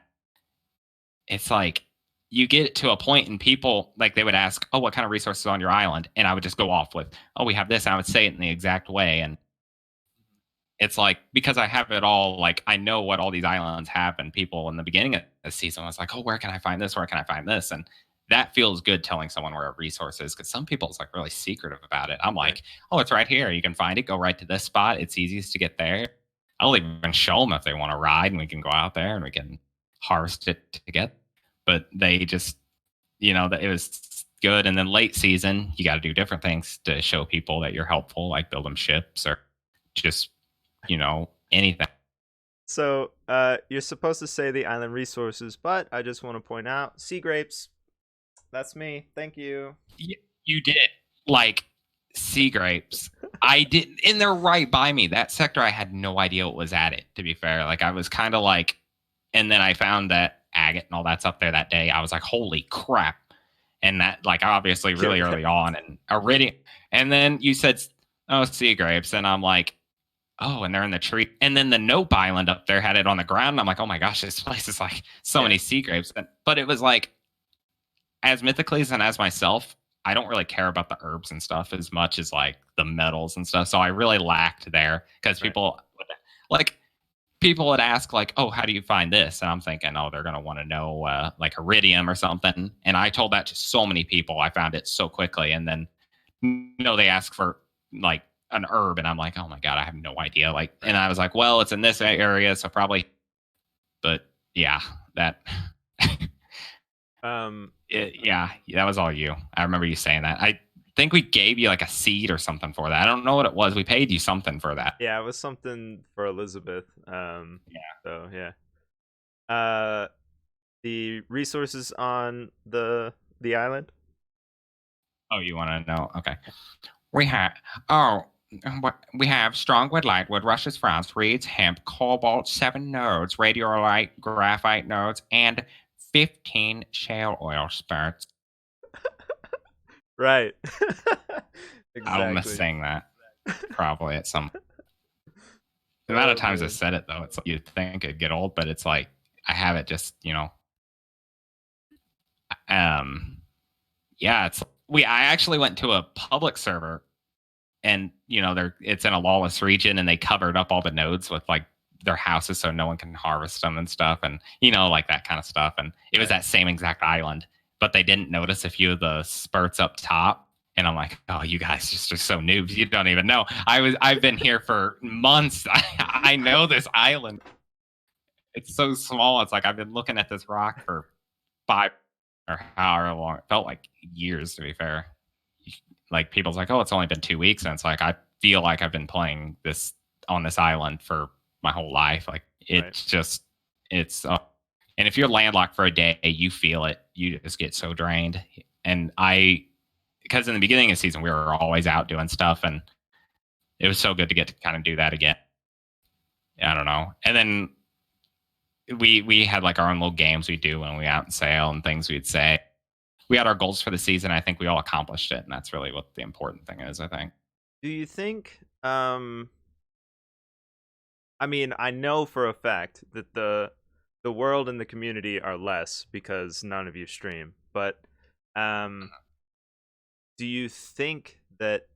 It's like you get to a point and people like they would ask, "Oh, what kind of resources on your island?" And I would just go off with, "Oh, we have this." And I would say it in the exact way, and it's like because I have it all, like I know what all these islands have, and people in the beginning of the season was like, "Oh, where can I find this? Where can I find this?" And that feels good telling someone where a resource is because some people it's like really secretive about it. I'm Right. like, "Oh, it's right here. You can find it. Go right to this spot. It's easiest to get there." I'll even show them if they want to ride, and we can go out there and we can harvest it together. But they just, that it was good. And then late season, you got to do different things to show people that you're helpful, like build them ships or just anything. So, you're supposed to say the island resources, but I just want to point out sea grapes. That's me. Thank you. You did like sea grapes. I didn't, and they're right by me. That sector, I had no idea what was at it. To be fair, like I was kind of like, and then I found that agate and all that's up there that day. I was like, holy crap! And that, like, obviously, Yeah, really yeah, early on, and iridium. And then you said, oh, sea grapes, and I'm like, oh, and they're in the tree. And then the Nope Island up there had it on the ground. And I'm like, oh my gosh, this place is like so yeah. many sea grapes. But it was like, as Mythiclease and as myself, I don't really care about the herbs and stuff as much as like the metals and stuff. So I really lacked there because Right. like people would ask like, "Oh, how do you find this?" And I'm thinking, "Oh, they're gonna want to know like iridium or something." And I told that to so many people. I found it so quickly, and then they ask for like an herb, and I'm like, "Oh my god, I have no idea." Like, and Right. I was like, "Well, it's in this area, so probably." But yeah, that. Um, Yeah, that was all you. I remember you saying that. I think we gave you like a seed or something for that. I don't know what it was. We paid you something for that. yeah, it was something for Elizabeth. Yeah. So yeah. Uh, the resources on the island. Oh, you want to know? Okay. We have oh we have strongwood, lightwood, rushes, fronds, reeds, hemp, cobalt, 7 nodes, radiolite, graphite nodes, and 15 shale oil spurts. Right. I'll miss Exactly. saying that probably at some. The amount of Oh times I man. said it though, it's like you'd think it'd get old, but it's like I have it just um yeah, I actually went to a public server and it's in a lawless region and they covered up all the nodes with like their houses so no one can harvest them and stuff and like that kind of stuff and it was Right. that same exact island but they didn't notice a few of the spurts up top and I'm like, oh, you guys just are so noobs, you don't even know. I've been here for months. I know this island. It's so small. It's like I've been looking at this rock for 5 or however long. It felt like years, to be fair. Like people's like, oh, it's only been 2 weeks, and it's like I feel like I've been playing this on this island for my whole life. Like Right. it's and if you're landlocked for a day, you feel it. You just get so drained. And because in the beginning of the season we were always out doing stuff, and it was so good to get to kind of do that again. I don't know. And then we had like our own little games we do when we out and sail and things we'd say. We had our goals for the season. I think we all accomplished it, and that's really what the important thing is. I think. Do you think I mean, I know for a fact that the world and the community are less because none of you stream. But um do you think that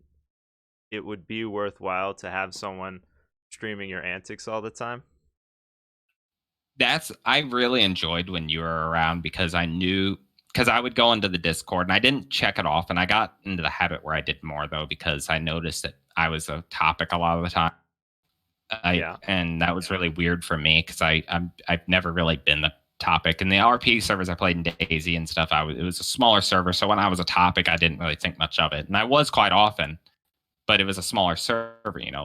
it would be worthwhile to have someone streaming your antics all the time? I really enjoyed when you were around because I would go into the Discord and I didn't check it off, and I got into the habit where I did more though because I noticed that I was a topic a lot of the time. Yeah, And that was really weird for me because I've never really been the topic. And the RP servers I played in Daisy and stuff, it was a smaller server, so when I was a topic, I didn't really think much of it, and I was quite often, but it was a smaller server.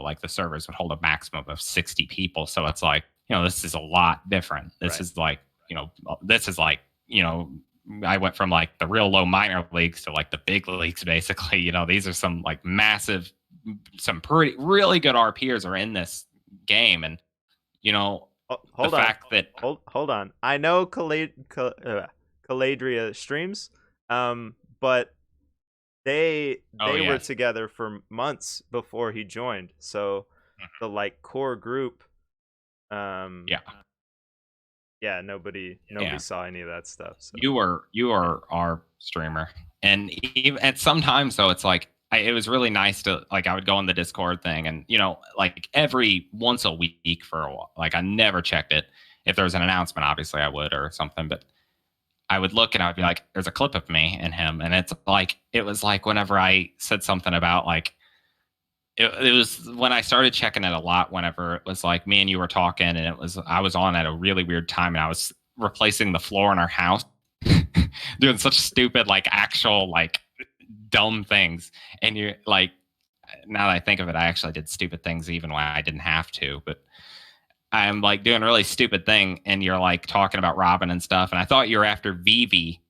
Like the servers would hold a maximum of 60 people, so it's like this is a lot different. This right. is like this is like I went from like the real low minor leagues to like the big leagues basically. These are some like massive, some pretty really good RPers are in this game, and you know Oh, the hold on. fact that Hold on. I know Caladria streams, but Oh they were yes. together for months before he joined. So Mhm. the like core group, um, Yeah. yeah, nobody Yeah. saw any of that stuff. So You yeah, are our streamer, and even and sometimes though it's like it was really nice to like I would go on the Discord thing, and like every once a week for a while, like I never checked it. If there was an announcement, obviously I would or something, but I would look and I would be like, "There's a clip of me and him," and it's like it was like whenever I said something about like it was when I started checking it a lot. Whenever it was like me and you were talking, and I was on at a really weird time, and I was replacing the floor in our house, doing such stupid like actual like dumb things, and you're like, now that I think of it, I actually did stupid things even when I didn't have to, but. I'm like doing a really stupid thing, and you're like talking about Robin and stuff, and I thought you were after Vivi,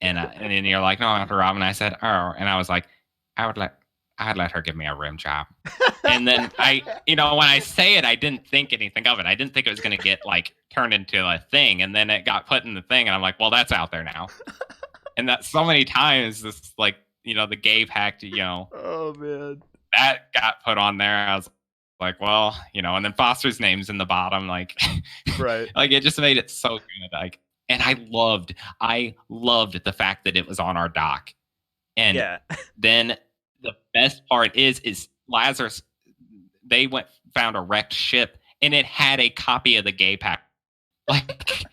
and then you're like, no, I'm after Robin. I said, oh, and I was like, I would let I'd let her give me a rim job. And then when I say it, I didn't think anything of it. I didn't think it was going to get like turned into a thing. And then it got put in the thing. And I'm like, well, that's out there now. And that so many times, this like, the gay pact, oh man, that got put on there. I was like, well, and then Foster's name's in the bottom. Like, right? like it just made it so good. Like, and I loved the fact that it was on our dock. And Yeah, then the best part is Lazarus. They found a wrecked ship, and it had a copy of the gay pack. Like,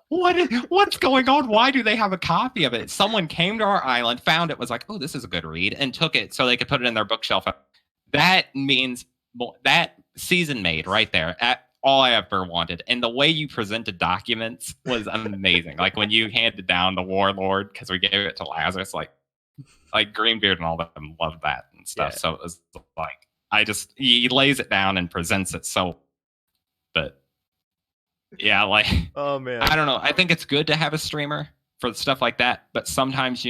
what's going on? Why do they have a copy of it? Someone came to our island, found it, was like, oh, this is a good read, and took it so they could put it in their bookshelf. That means that season made right there. All I ever wanted. And the way you presented documents was amazing. Like when you handed down the warlord, because we gave it to Lazarus, like Greenbeard and all of them loved that and stuff. yeah. So it was like he lays it down and presents it so. But yeah, like Oh I man, don't know. I think it's good to have a streamer for stuff like that, but sometimes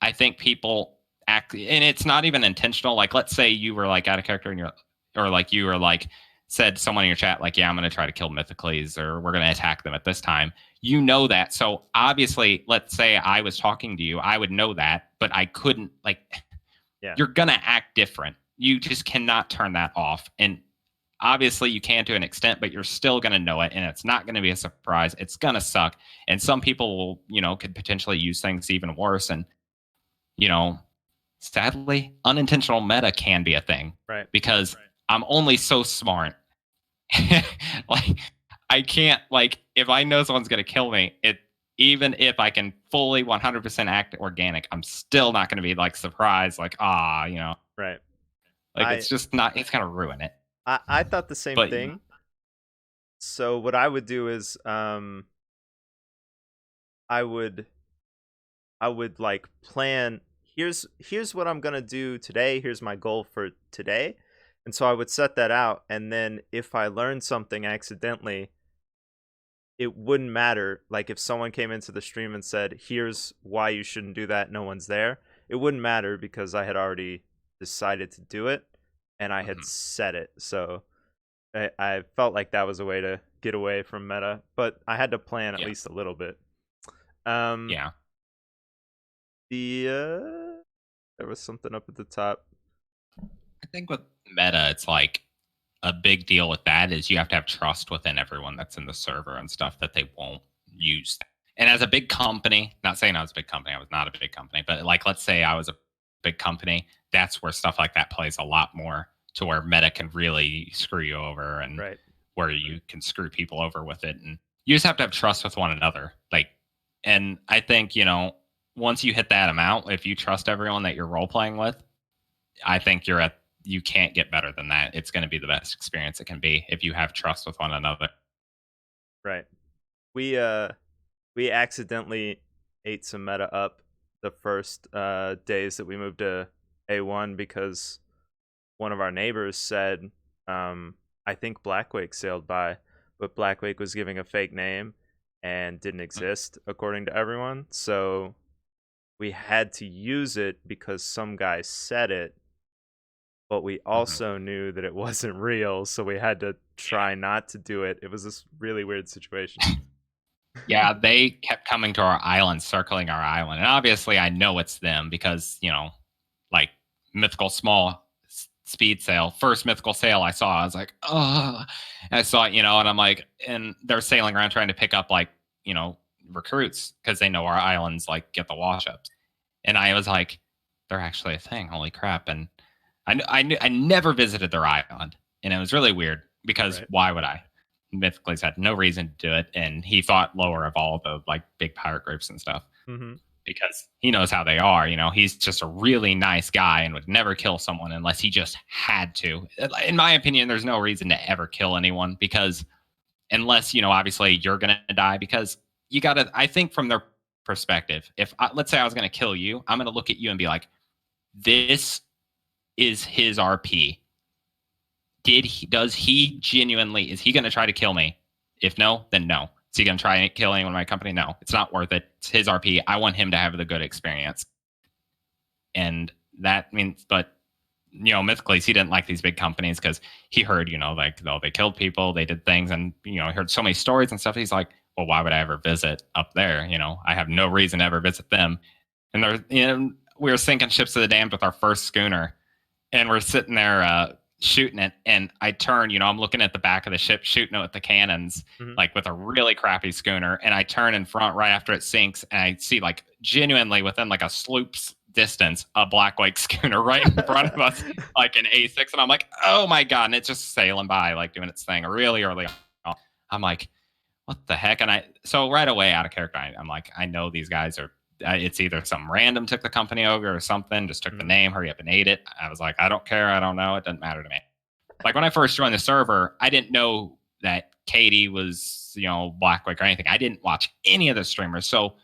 I think people act, and it's not even intentional. Like let's say you were like out of character and or like you were like said someone in your chat like, yeah, I'm going to try to kill Mythiclease or we're going to attack them at this time. That. So obviously, let's say I was talking to you, I would know that, but I couldn't like yeah, you're going to act different. You just cannot turn that off. And obviously you can to an extent, but you're still going to know it. And it's not going to be a surprise. It's going to suck. And some people will, could potentially use things even worse. And, you know, sadly, unintentional meta can be a thing right. because I'm only so smart. Like, I can't, like, if I know someone's going to kill me, even if I can fully 100% act organic, I'm still not going to be like surprised, like, Right. like I it's just not, it's going to ruin it. I thought the same But thing. So what I would do is I would like plan, here's what I'm going to do today. Here's my goal for today. And so I would set that out, and then if I learned something accidentally, it wouldn't matter. Like if someone came into the stream and said, "Here's why you shouldn't do that." No one's there. It wouldn't matter because I had already decided to do it and I had mhm, said it. So I felt like that was a way to get away from meta, but I had to plan at yeah, least a little bit. Um, yeah. there was something up at the top. I think with meta, it's like a big deal with that is you have to have trust within everyone that's in the server and stuff that they won't use. And as a big company, not saying I was a big company, I was not a big company, but like let's say I was a big company, that's where stuff like that plays a lot more to where meta can really screw you over and Right. where you can screw people over with it. And you just have to have trust with one another. Like, and I think, once you hit that amount, if you trust everyone that you're role playing with, I think you can't get better than that. It's going to be the best experience it can be if you have trust with one another. Right. We accidentally ate some meta up the first days that we moved to A1 because one of our neighbors said, I think Blackwake sailed by, but Blackwake was giving a fake name and didn't exist according to everyone. So we had to use it because some guy said it, but we Mhm. also knew that it wasn't real. So we had to try not to do it. It was this really weird situation. Yeah, they kept coming to our island, circling our island. And obviously I know it's them because, like mythical small speed sail, first mythical sail I saw, I was like, oh, and I saw it, and I'm like, and they're sailing around trying to pick up like, recruits because they know our islands like get the wash ups. And I was like, they're actually a thing. Holy crap. And I never visited their island. And it was really weird because Right. why would I? Mythiclease had no reason to do it. And he thought lower of all the like big pirate groups and stuff Hmm. because he knows how they are. He's just a really nice guy and would never kill someone unless he just had to. In my opinion, there's no reason to ever kill anyone because unless, obviously you're going to die because you got to, I think from their perspective, if let's say I was going to kill you, I'm going to look at you and be like, this is his RP. Does he genuinely, is he going to try to kill me? If no, then no. Is he going to try and kill anyone in my company? No, it's not worth it. It's his RP. I want him to have the good experience. And that means, but Mythiclease, he didn't like these big companies because he heard, like, oh, they killed people, they did things, and he heard so many stories and stuff. He's like, well, why would I ever visit up there? I have no reason to ever visit them. And we were sinking ships to the damned with our first schooner, and we're sitting there shooting it. And I turn, I'm looking at the back of the ship, shooting it with the cannons, Hmm. like with a really crappy schooner. And I turn in front right after it sinks, and I see like genuinely within like a sloop's distance a black white schooner right in front of us, like an A6. And I'm like, oh my God. And it's just sailing by, like doing its thing really early on. I'm like, what the heck? And so right away out of character, I'm like, I know these guys are, it's either some random took the company over or something, just took the name, hurry up and ate it. I was like, I don't care. I don't know. It doesn't matter to me. Like when I first joined the server, I didn't know that Katie was, Blackwick or anything. I didn't watch any of the streamers. So,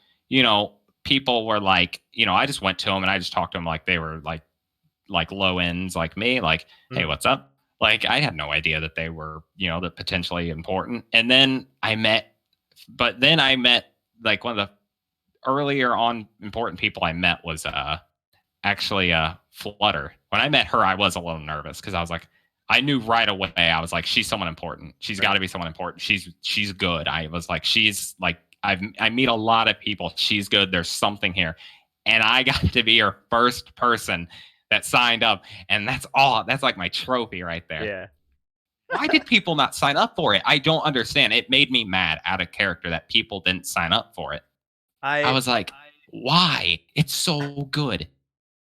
people were like, I just went to them and I just talked to them like they were like low ends like me, like, hey, Hmm. what's up? Like I had no idea that they were, that potentially important. And then I met like one of the earlier on important people I met was actually Flutter. When I met her, I was a little nervous because I was like, I knew right away. I was like, she's someone important. She's got Right. to be someone important. She's good. I was like, she's like, I meet a lot of people. She's good. There's something here, and I got to be her first person that signed up, and that's all. That's like my trophy right there. Yeah. Why did people not sign up for it? I don't understand. It made me mad out of character that people didn't sign up for it. I I was like, why? It's so good.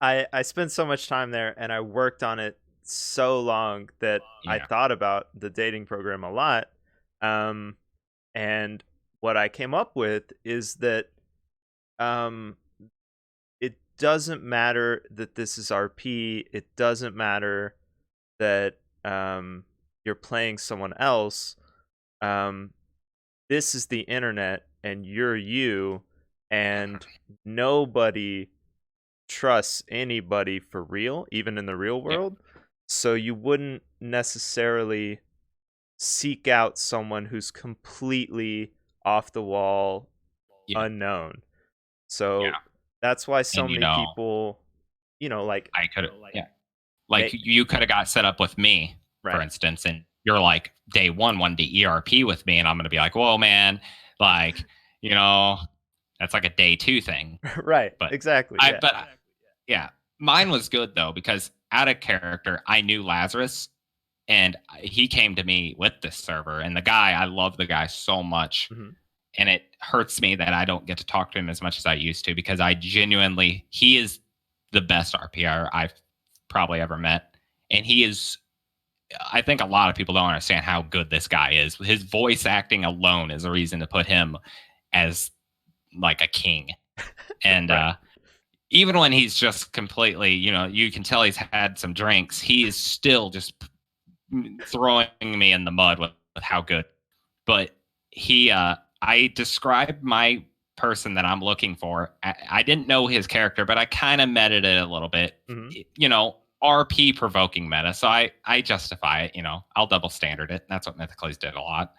I spent so much time there, and I worked on it so long that I Yeah. thought about the dating program a lot. Um, and what I came up with is that um, it doesn't matter that this is RP. It doesn't matter that you're playing someone else. Um, this is the internet, and you're you, and nobody trusts anybody for real, even in the real Yeah. world. So you wouldn't necessarily seek out someone who's completely off the wall, Yeah. unknown. So Yeah. that's why so And many people, like I could have, yeah. Like make you could have got set up with me, for right, instance, and you're like day one, one day ERP with me, and I'm gonna be like, whoa, man, like, you know, that's like a day two thing. right, But exactly, I, yeah. but yeah, mine was good though because out of character, I knew Lazarus, and he came to me with this server, and the guy, I love the guy so much, Hmm. and it hurts me that I don't get to talk to him as much as I used to because I genuinely, he is the best RPR I've probably ever met, and he is. I think a lot of people don't understand how good this guy is. His voice acting alone is a reason to put him as like a king. And Right. even when he's just completely, you can tell he's had some drinks, he is still just throwing me in the mud with how good. But I described my person that I'm looking for. I didn't know his character, but I kind of meted it a little bit. Hmm. RP provoking meta. So I justify it. I'll double standard it. That's what Mythiclease did a lot.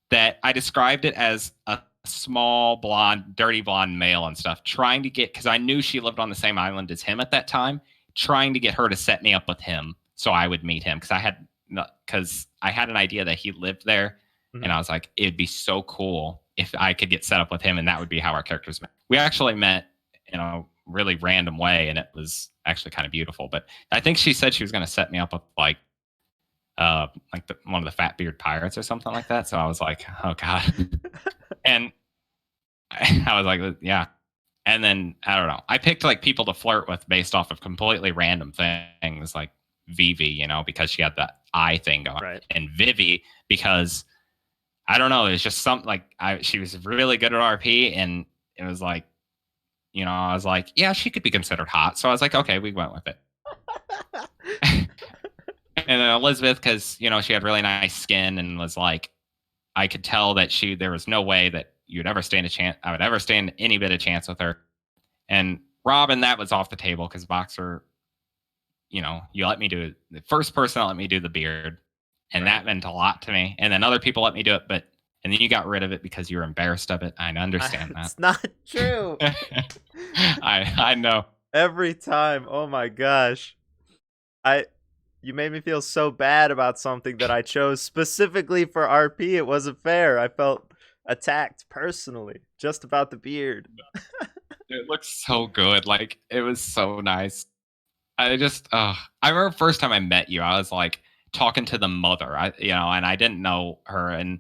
That I described it as a small blonde, dirty blonde male and stuff, trying to get, because I knew she lived on the same island as him at that time, trying to get her to set me up with him so I would meet him because I had an idea that he lived there, And Mhm. I was like, it'd be so cool if I could get set up with him, and that would be how our characters met. We actually met in a really random way, and it was actually kind of beautiful. But I think she said she was going to set me up with one of the fat beard pirates or something like that. So I was like, oh god, and I was like, yeah. And then I don't know. I picked like people to flirt with based off of completely random things, like Vivi, because she had that eye thing going, Right. and Vivi because I don't know. It's just something like she was really good at RP, and it was like, I was like, yeah, she could be considered hot. So I was like, okay, we went with it. And then Elizabeth, because she had really nice skin and was like, I could tell that there was no way that you'd ever stand a chance. I would ever stand any bit of chance with her. And Robin, that was off the table because Boxer, you let me do the first person that let me do the beard, and Right. that meant a lot to me. And then other people let me do it, and then you got rid of it because you were embarrassed of it. I understand that. It's not true. I know. Every time. Oh my gosh. I You made me feel so bad about something that I chose specifically for RP. It wasn't fair. I felt attacked personally just about the beard. It looks so good. Like it was so nice. I remember first time I met you, I was like talking to the mother. And I didn't know her, and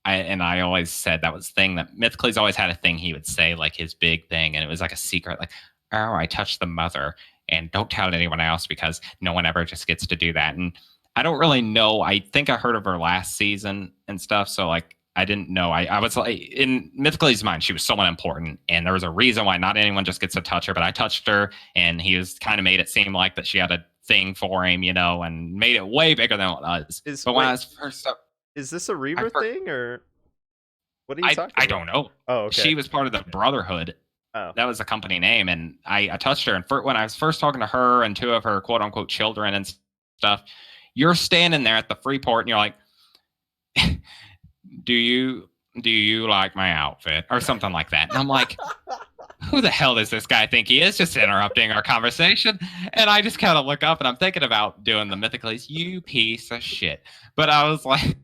I always said that was the thing that Mythiclease always had a thing he would say, like his big thing, and it was like a secret, like, oh, I touched the mother, and don't tell anyone else because no one ever just gets to do that. And I don't really know. I think I heard of her last season and stuff, so like I didn't know. I was like in Mythiclease's mind, she was someone important, and there was a reason why not anyone just gets to touch her. But I touched her, and he was kind of made it seem like that she had a thing for him, and made it way bigger than it was. Is But when I wait, was first up, is this a I Reaver first, thing or what are you I talking don't about? know. Oh, okay. She was part of the Brotherhood. Oh. That was the company name, and I touched her. And when I was first talking to her and two of her quote unquote children and stuff, you're standing there at the free port, and you're like, "Do you like my outfit?" or something like that. And I'm like, "Who the hell does this guy think he is? Just interrupting our conversation." And I just kind of look up, and I'm thinking about doing the Mythiclease, you piece of shit. But I was like,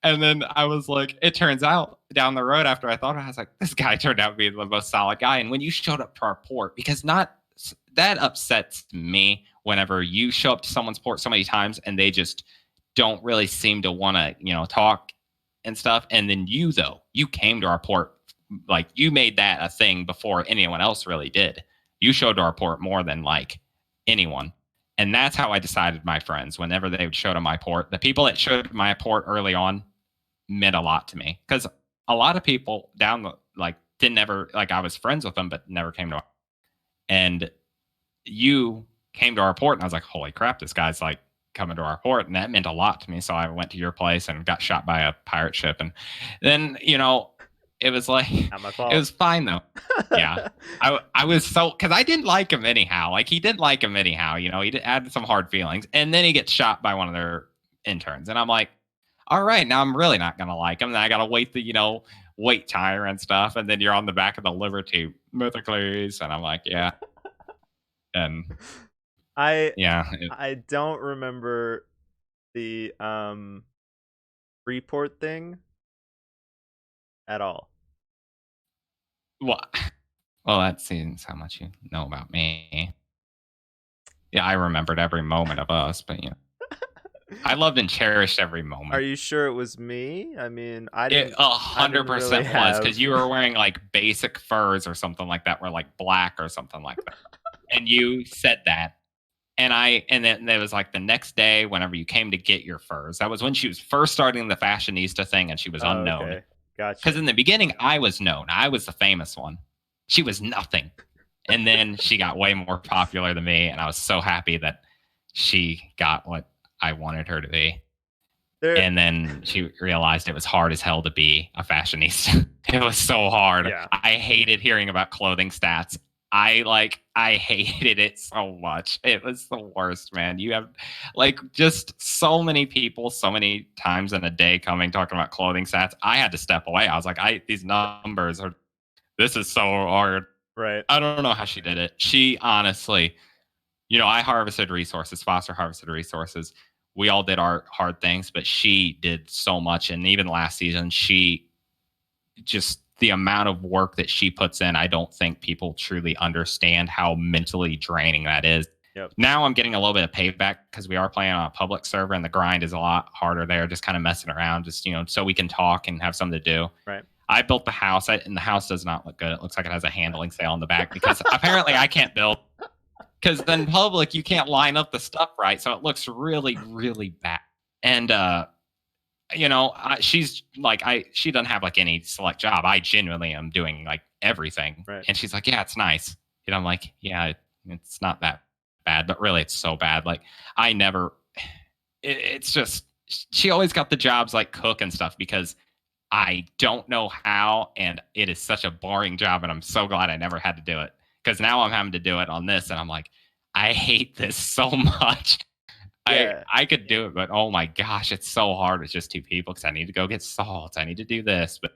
and then I was like, it turns out down the road after I thought, I was like, this guy turned out to be the most solid guy. And when you showed up to our port, because not that upsets me whenever you show up to someone's port so many times and they just don't really seem to want to, talk and stuff. And then you came to our port, like you made that a thing before anyone else really did. You showed to our port more than like anyone. And that's how I decided my friends, whenever they would show to my port, the people that showed to my port early on meant a lot to me because a lot of people down the like didn't ever like I was friends with them but never came to, and you came to our port and I was like, holy crap, this guy's like coming to our port, and that meant a lot to me. So I went to your place and got shot by a pirate ship, and then it was like Not my it fault. was fine though. Yeah. I was so because I didn't like him anyhow. Like he didn't like him anyhow. He had some hard feelings, and then he gets shot by one of their interns, and I'm like, all right, now I'm really not gonna like him. Then I gotta wait the wait tire and stuff, and then you're on the back of the Liberty Mythiclease, and I'm like, yeah, and I yeah, I don't remember the report thing at all. well, well, that seems how much you know about me. Yeah, I remembered every moment of us, but I loved and cherished every Are moment. you sure it was me? I mean, It I didn't really 100% was because have you were wearing like basic furs or something like that, were like black or something like that, and you said that. And then there was like the next day, whenever you came to get your furs, that was when she was first starting the fashionista thing, and she was Oh, unknown. okay. Gotcha. Because in the beginning, I was known. I was the famous one. She was nothing. And then she got way more popular than me, and I was so happy that she got what I wanted her to be. There And then she realized it was hard as hell to be a fashionista. It was so hard. Yeah. I hated hearing about clothing stats. I hated it so much. It was the worst, man. You have like just so many people so many times in a day coming talking about clothing stats. I had to step away. I was like, these numbers are this is so hard. Right. I don't know how she did it. She honestly, I harvested resources, Foster harvested resources. we all did our hard things, but she did so much. And even last season, she just the amount of work that she puts in, I don't think people truly understand how mentally draining that is. Yep. Now I'm getting a little bit of payback because we are playing on a public server and the grind is a lot harder there, just kind of messing around, just, so we can talk and have something to do. Right. I built the house, and the house does not look good. It looks like it has a handling sail on the back because apparently I can't build. Because then public, you can't line up the stuff right, so it looks really, really bad. And she's like, she doesn't have like any select job. I genuinely am doing like everything, Right. and she's like, yeah, it's nice. And I'm like, yeah, it's not that bad, but really, it's so bad. Like I never. It's just she always got the jobs like cook and stuff because I don't know how, and it is such a boring job, and I'm so glad I never had to do it because now I'm having to do it on this, and I'm like, I hate this so much. Yeah. I could do it, but oh my gosh, it's so hard with just two people because I need to go get salt, I need to do this, but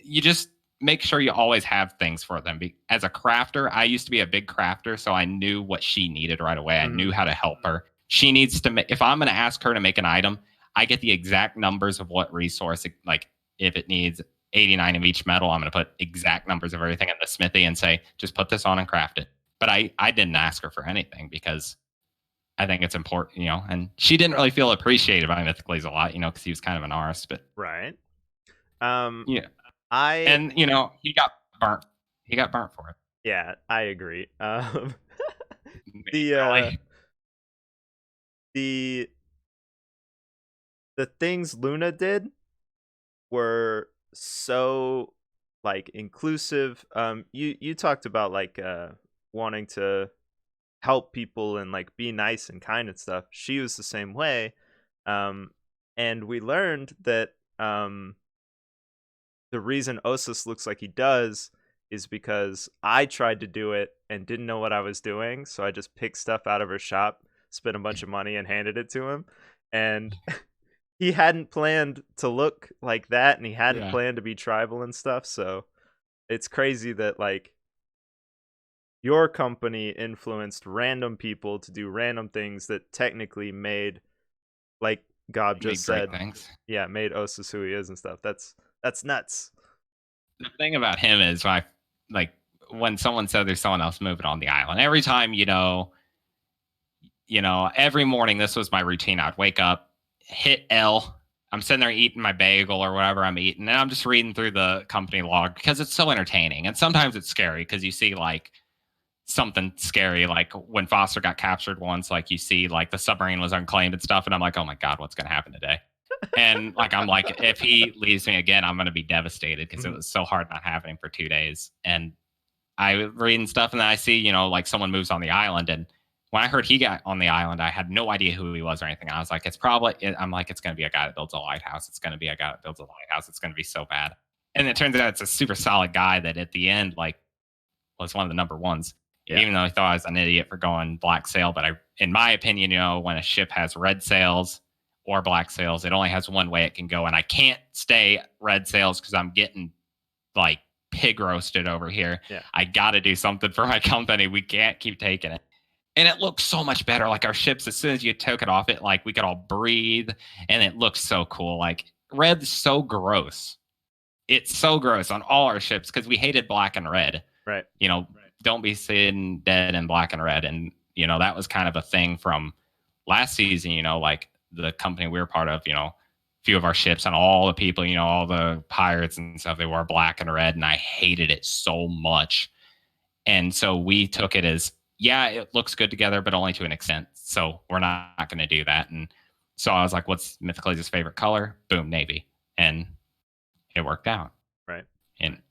you just make sure you always have things for them. As a crafter, I used to be a big crafter, so I knew what she needed right away. I knew how to help her. She needs to make. If I'm going to ask her to make an item, I get the exact numbers of what resource, like if it needs 89 of each metal, I'm going to put exact numbers of everything in the smithy and say, just put this on and craft it. But I didn't ask her for anything because I think it's important, and she didn't really feel appreciated by Mythiclease a lot, because he was kind of an arse, but Right. yeah. I And he got burnt. He got burnt for it. Yeah, I agree. Really. The things Luna did were so like inclusive. You talked about like wanting to help people and like be nice and kind and stuff. She was the same way. And we learned that the reason Osus looks like he does is because I tried to do it and didn't know what I was doing, so I just picked stuff out of her shop, spent a bunch of money, and handed it to him. And he hadn't planned to look like that, and he hadn't planned to be tribal and stuff, so it's crazy that, like, your company influenced random people to do random things that technically made, like Gob just said, yeah, made Osus who he is and stuff. That's nuts. The thing about him is, like when someone said there's someone else moving on the island, every time, every morning, this was my routine. I'd wake up, hit L. I'm sitting there eating my bagel or whatever I'm eating, and I'm just reading through the company log because it's so entertaining. And sometimes it's scary because you see like something scary, like when Foster got captured once, like you see like the submarine was unclaimed and stuff, and I'm like, oh my god, what's going to happen today? And like I'm like, if he leaves me again, I'm going to be devastated because it was so hard not having him for 2 days. And I was reading stuff, and then I see, like someone moves on the island, and when I heard he got on the island, I had no idea who he was or anything. I was like, I'm like, it's going to be a guy that builds a lighthouse. It's going to be a guy that builds a lighthouse. It's going to be so bad. And it turns out it's a super solid guy that at the end, like, was one of the number ones. Yeah. Even though I thought I was an idiot for going black sail. But in my opinion, when a ship has red sails or black sails, it only has one way it can go. And I can't stay red sails because I'm getting like pig roasted over here. Yeah. I got to do something for my company. We can't keep taking it. And it looks so much better. Like our ships, as soon as you took it off, it like we could all breathe, and it looks so cool. Like red's so gross. It's so gross on all our ships because we hated black and red. Right. Don't be seen dead in black and red. And that was kind of a thing from last season. Like the company we were part of. A few of our ships and all the people, all the pirates and stuff, they wore black and red, and I hated it so much. And so we took it as, yeah, it looks good together, but only to an extent. So we're not going to do that. And so I was like, what's Mythiclease's favorite color? Boom, navy. And it worked out. Right. And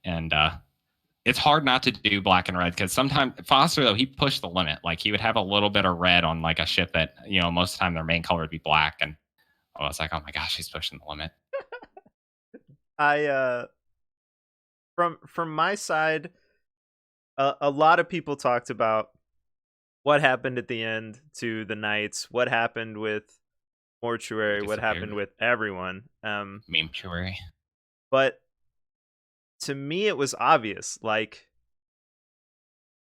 it's hard not to do black and red because sometimes Foster, though, he pushed the limit. Like he would have a little bit of red on like a ship that, most of the time their main color would be black. And I was like, oh my gosh, he's pushing the limit. From my side, a lot of people talked about what happened at the end to the Knights, what happened with Mortuary, what happened with everyone. Memetuary. But to me, it was obvious. Like,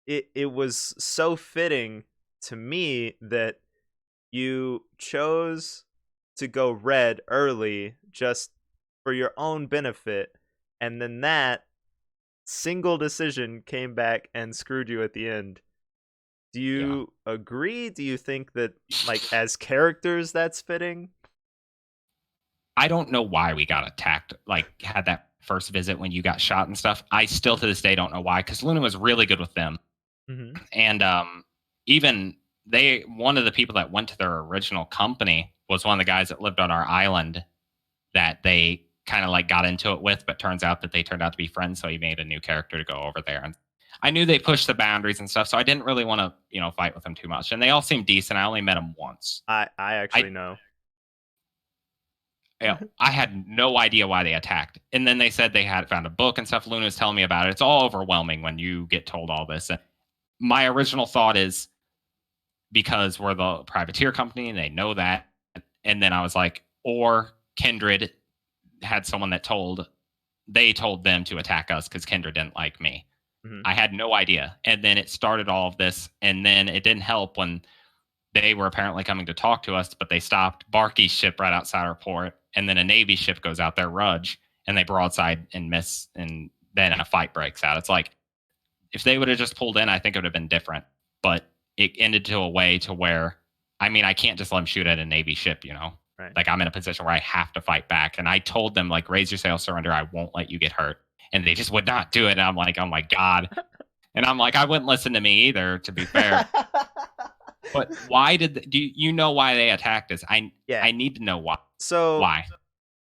it was so fitting to me that you chose to go red early just for your own benefit, and then that single decision came back and screwed you at the end. Do Yeah. you agree? Do you think that, like, as characters, that's fitting? I don't know why we got attacked, like, had that first visit when you got shot and stuff. I still to this day don't know why, because Luna was really good with them. Mm-hmm. And even one of the people that went to their original company was one of the guys that lived on our island that they kind of like got into it with, but turns out that they turned out to be friends. So he made a new character to go over there. And I knew they pushed the boundaries and stuff. So I didn't really want to, fight with them too much. And they all seemed decent. I only met them once. I I actually know. I had no idea why they attacked. And then they said they had found a book and stuff. Luna was telling me about it. It's all overwhelming when you get told all this. And my original thought is because we're the privateer company and they know that. And then I was like, or Kindred had someone that they told them to attack us because Kindred didn't like me. Mm-hmm. I had no idea. And then it started all of this. And then it didn't help when they were apparently coming to talk to us, but they stopped Barky's ship right outside our port. And then a Navy ship goes out there, Rudge, and they broadside and miss. And then a fight breaks out. It's like, if they would have just pulled in, I think it would have been different. But it ended to a way to where, I mean, I can't just let them shoot at a Navy ship, Right. Like I'm in a position where I have to fight back. And I told them, like, raise your sail, surrender. I won't let you get hurt. And they just would not do it. And I'm like, oh my God. And I'm like, I wouldn't listen to me either, to be fair. But why do you know why they attacked us? I need to know why. So Why?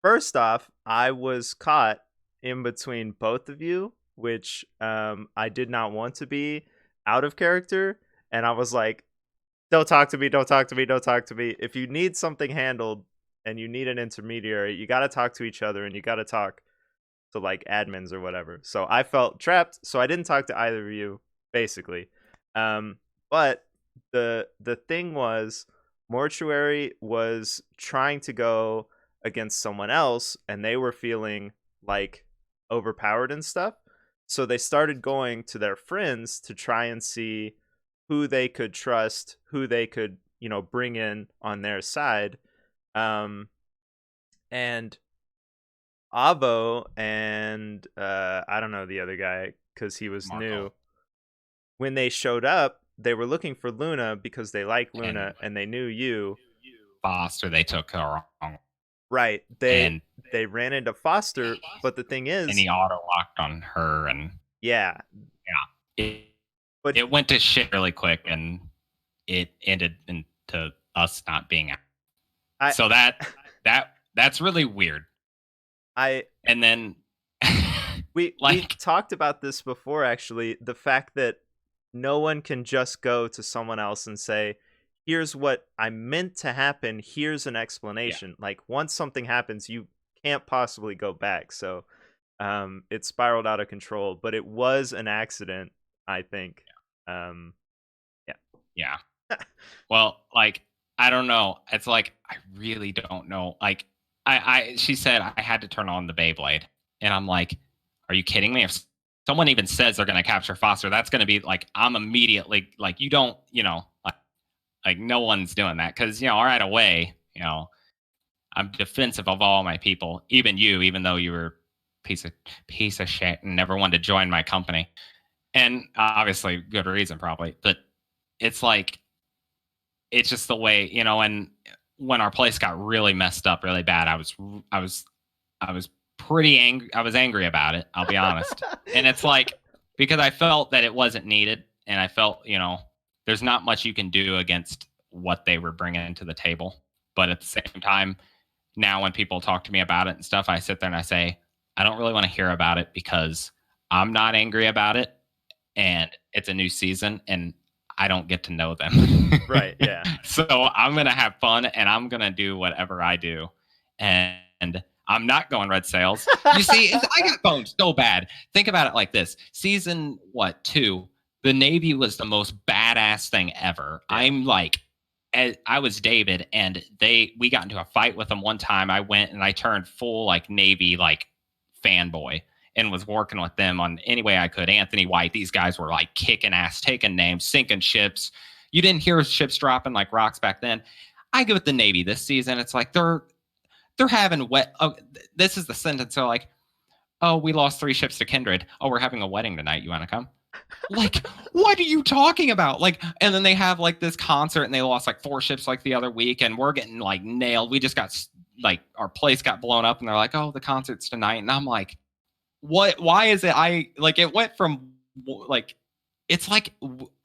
first off, I was caught in between both of you, which I did not want to be out of character, and I was like, don't talk to me, don't talk to me, don't talk to me. If you need something handled and you need an intermediary, you got to talk to each other and you got to talk to like admins or whatever. So I felt trapped, so I didn't talk to either of you basically. But the thing was, Mortuary was trying to go against someone else and they were feeling like overpowered and stuff. So they started going to their friends to try and see who they could trust, who they could, bring in on their side. And Avo and I don't know the other guy because he was Marco. new. When they showed up, they were looking for Luna because they like Luna and they knew you. Foster, they took her wrong. Right. They ran into Foster, but the thing is, And he auto locked on her, and yeah. It went to shit really quick, and it ended into us not being out. So that's really weird. And then we talked about this before, actually, the fact that no one can just go to someone else and say, here's what I meant to happen, here's an explanation. Yeah. Like, once something happens, you can't possibly go back. So it spiraled out of control, but it was an accident, I think. Yeah. Well, like, I don't know. It's like, I really don't know. Like, she said I had to turn on the Beyblade, and I'm like, are you kidding me? If someone even says they're going to capture Foster, that's going to be like, I'm immediately like, you don't, like no one's doing that because, right away, I'm defensive of all my people, even you, even though you were piece of shit and never wanted to join my company, and obviously good reason probably, but it's like, it's just the way, and when our place got really messed up really bad, I was pretty angry. I was angry about it, I'll be honest. And it's like, because I felt that it wasn't needed, and I felt, there's not much you can do against what they were bringing to the table. But at the same time, now when people talk to me about it and stuff, I sit there and I say, I don't really want to hear about it because I'm not angry about it, and it's a new season, and I don't get to know them. Right, yeah. So I'm going to have fun, and I'm going to do whatever I do. And I'm not going red sails. You see, I got boned so bad. Think about it like this. Season, 2, the Navy was the most badass thing ever. Yeah. I'm like, I was David, and we got into a fight with them one time. I went and I turned full like Navy like fanboy and was working with them on any way I could. Anthony White, these guys were like kicking ass, taking names, sinking ships. You didn't hear ships dropping like rocks back then. I go with the Navy this season. It's like they're having wet. Oh, this is the sentence. They're like, oh, we lost 3 ships to Kindred. Oh, we're having a wedding tonight. You want to come? Like, what are you talking about? Like, and then they have like this concert and they lost like 4 ships like the other week and we're getting like nailed. We just got like our place got blown up and they're like, oh, the concert's tonight. And I'm like, what? Why is it? I like it went from like, it's like,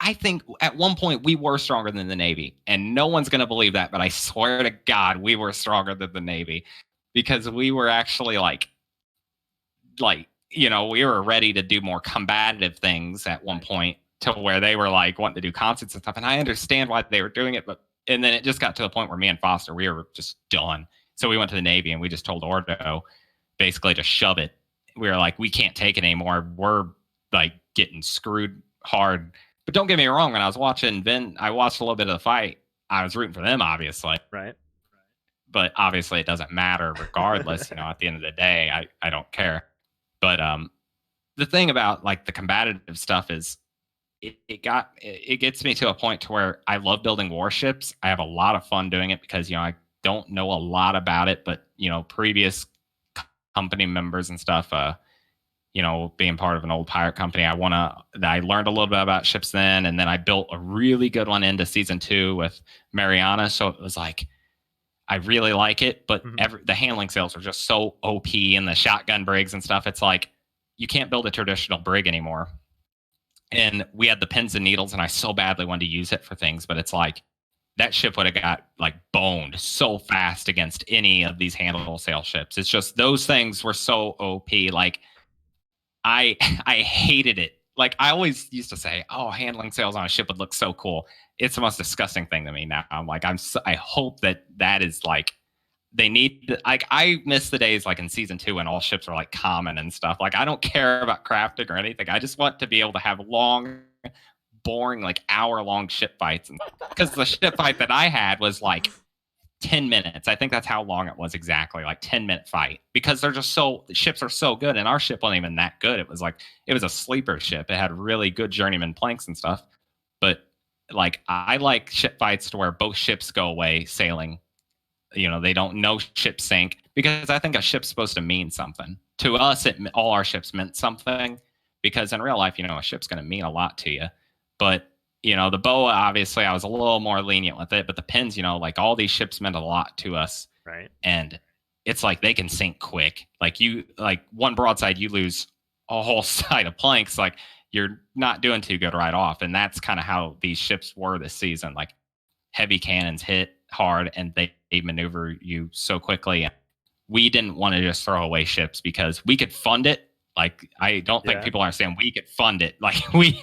I think at one point we were stronger than the Navy and no one's going to believe that. But I swear to God, we were stronger than the Navy because we were actually like we were ready to do more combative things at one point to where they were like wanting to do concerts and stuff. And I understand why they were doing it, but and then it just got to the point where me and Foster, we were just done. So we went to the Navy and we just told Ordo basically to shove it. We were like, we can't take it anymore. We're like getting screwed hard. But don't get me wrong, when I was watching I watched a little bit of the fight. I was rooting for them, obviously. Right. But obviously it doesn't matter regardless. At the end of the day, I don't care. But the thing about like the combative stuff is it gets me to a point to where I love building warships. I have a lot of fun doing it because I don't know a lot about it, but previous company members and stuff, being part of an old pirate company, I learned a little bit about ships then, and then I built a really good one into season 2 with Mariana. So it was like, I really like it, but the handling sails are just so OP and the shotgun brigs and stuff. It's like, you can't build a traditional brig anymore. And we had the pins and needles and I so badly wanted to use it for things, but it's like, that ship would have got like boned so fast against any of these handle sail ships. It's just, those things were so OP. Like I hated it. Like I always used to say, oh, handling sails on a ship would look so cool. It's the most disgusting thing to me now. I'm like, I hope that is like, they need to, like, I miss the days like in season 2 when all ships are like common and stuff. Like I don't care about crafting or anything. I just want to be able to have long, boring, like hour-long ship fights. Because the ship fight that I had was like 10 minutes. I think that's how long it was exactly, like 10-minute fight. Because they're just the ships are so good, and our ship wasn't even that good. It was a sleeper ship. It had really good journeyman planks and stuff. But like I like ship fights to where both ships go away sailing. They don't know ship sink, because I think a ship's supposed to mean something. To us, all our ships meant something, because in real life, a ship's going to mean a lot to you. But, the boa, obviously, I was a little more lenient with it. But the pins, like all these ships meant a lot to us. Right. And it's like they can sink quick. Like one broadside, you lose a whole side of planks. Like you're not doing too good right off. And that's kind of how these ships were this season. Like heavy cannons hit hard and they maneuver you so quickly. We didn't want to just throw away ships because we could fund it. Like I don't think people understand, we could fund it. Like we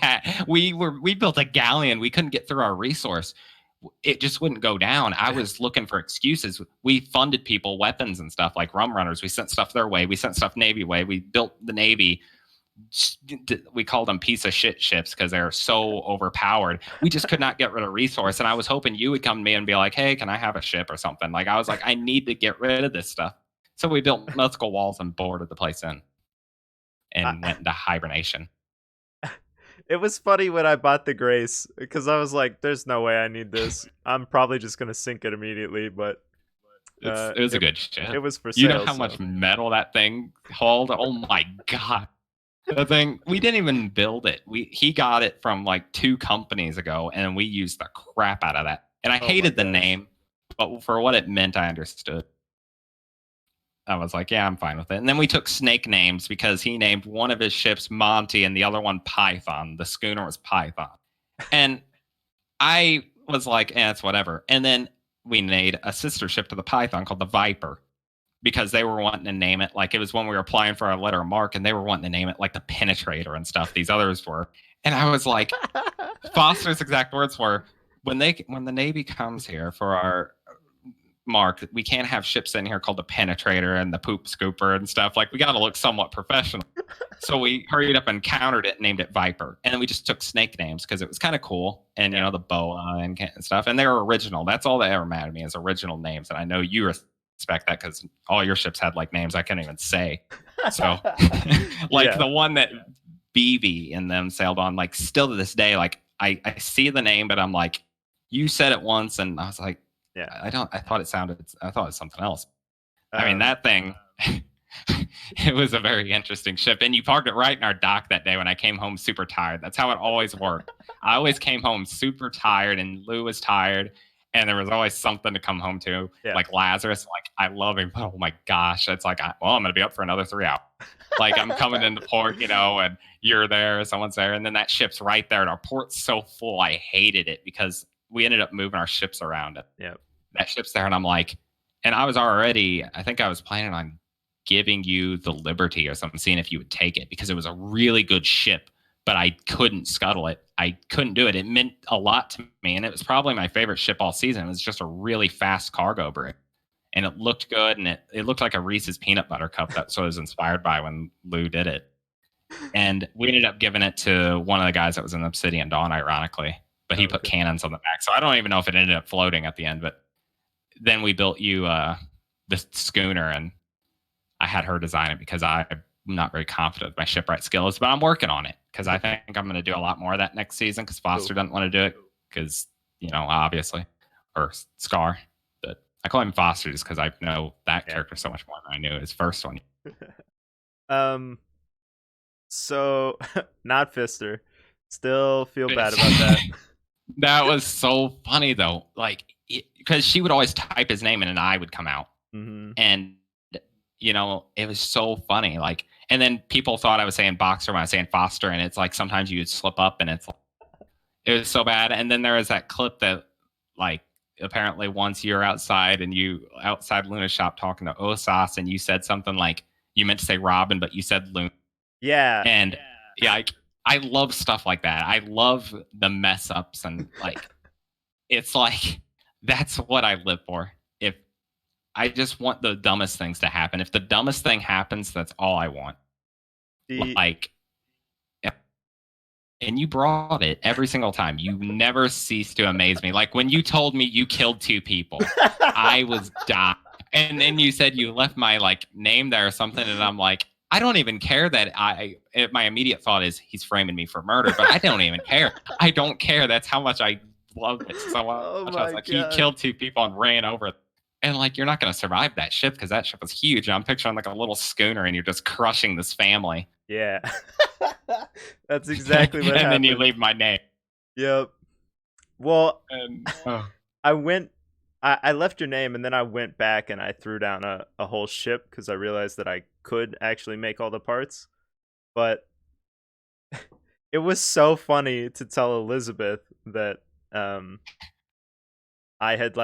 built a galleon. We couldn't get through our resource. It just wouldn't go down. I was looking for excuses. We funded people weapons and stuff like rum runners. We sent stuff their way. We sent stuff Navy way. We built the Navy. We called them piece of shit ships because they're so overpowered. We just could not get rid of resource. And I was hoping you would come to me and be like, hey, can I have a ship or something? Like I was like, I need to get rid of this stuff. So we built mythical walls and boarded the place in and went into hibernation. It was funny when I bought the Grace because I was like, there's no way I need this. I'm probably just going to sink it immediately. But it was a good ship. It was for sale. You know how much metal that thing hauled? Oh my God. The thing, we didn't even build it. He got it from like 2 companies ago, and we used the crap out of that. And I hated the name, but for what it meant, I understood. I was like, yeah, I'm fine with it. And then we took snake names because he named one of his ships Monty and the other one Python. The schooner was Python. And I was like, it's whatever. And then we made a sister ship to the Python called the Viper, because they were wanting to name it, like it was when we were applying for our letter of marque, and they were wanting to name it like the Penetrator and stuff. These others were. And I was like, Foster's exact words were, when the Navy comes here for our marque, we can't have ships in here called the Penetrator and the Poop Scooper and stuff. Like we got to look somewhat professional. So we hurried up and countered it and named it Viper. And then we just took snake names because it was kind of cool. And, the boa and stuff. And they were original. That's all that ever mattered to me, is original names. And I know you respect that because all your ships had like names I couldn't even say. So like the one that BB in them sailed on, like still to this day, like I see the name, but I'm like, you said it once and I was like, Yeah. I thought it sounded. I thought it was something else. I mean, Um, that thing, it was a very interesting ship. And you parked it right in our dock that day when I came home super tired. That's how it always worked. I always came home super tired, and Lou was tired. And there was always something to come home to, yeah. like Lazarus. Like, I love him, but oh my gosh, it's like, well, I'm going to be up for another 3 hours. Like, I'm coming into port, and you're there, someone's there. And then that ship's right there. And our port's so full. I hated it because we ended up moving our ships around. Yeah. That ship's there. And I'm like, and I think I was planning on giving you the Liberty or something, seeing if you would take it because it was a really good ship, but I couldn't scuttle it. I couldn't do it. It meant a lot to me. And it was probably my favorite ship all season. It was just a really fast cargo brig. And it looked good. And it looked like a Reese's peanut butter cup. That's what I was inspired by when Lou did it. And we ended up giving it to one of the guys that was in Obsidian Dawn, ironically. But he put cannons on the back. So I don't even know if it ended up floating at the end. But then we built you the schooner, and I had her design it because I'm not very confident with my shipwright skills, but I'm working on it because I think I'm going to do a lot more of that next season because Foster doesn't want to do it because, obviously, or Scar. But I call him Foster just because I know that character so much more than I knew his first one. So, not Fister. Still feel bad about that. That was so funny, though. Like, because she would always type his name and an I would come out. Mm-hmm. And it was so funny. Like, and then people thought I was saying Boxer when I was saying Foster, and it's like sometimes you would slip up, and it was so bad. And then there was that clip that, like, apparently once you're outside and you outside Luna's shop talking to Osas, and you said something like you meant to say Robin, but you said Luna. Yeah. And I love stuff like that. I love the mess ups, and like, it's like that's what I live for. If I just want the dumbest things to happen. If the dumbest thing happens, that's all I want. Like, and you brought it every single time. You never cease to amaze me. Like when you told me you killed 2 people, I was dying. And then you said you left my name there or something, and I'm like, I don't even care that my immediate thought is he's framing me for murder, but I don't even care. I don't care. That's how much I love it so much. Oh I was like, he killed 2 people and ran over it. And you're not going to survive that ship because that ship was huge. And I'm picturing a little schooner, and you're just crushing this family. Yeah. That's exactly what and happened. Then you leave my name. Yep. Well, I left your name, and then I went back and I threw down a whole ship because I realized that I could actually make all the parts. But it was so funny to tell Elizabeth that I had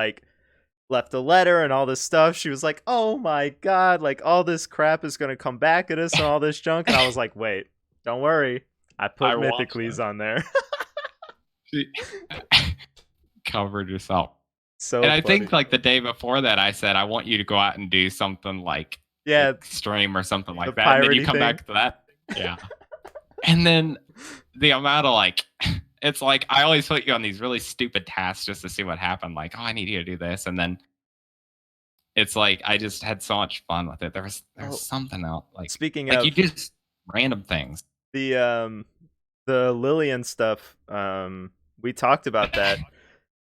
left a letter and all this stuff. She was like, oh my god, all this crap is gonna come back at us and all this junk. And I was like, wait, don't worry, I put Mythiclease on there. She covered yourself. So and I funny. think the day before that I said I want you to go out and do something stream or something like that, and then you come back to that. Yeah. And then the amount of it's like I always put you on these really stupid tasks just to see what happened. Like, oh, I need you to do this, and then it's like I just had so much fun with it. There's something else. Speaking of, you just random things. The Lillian stuff. We talked about that,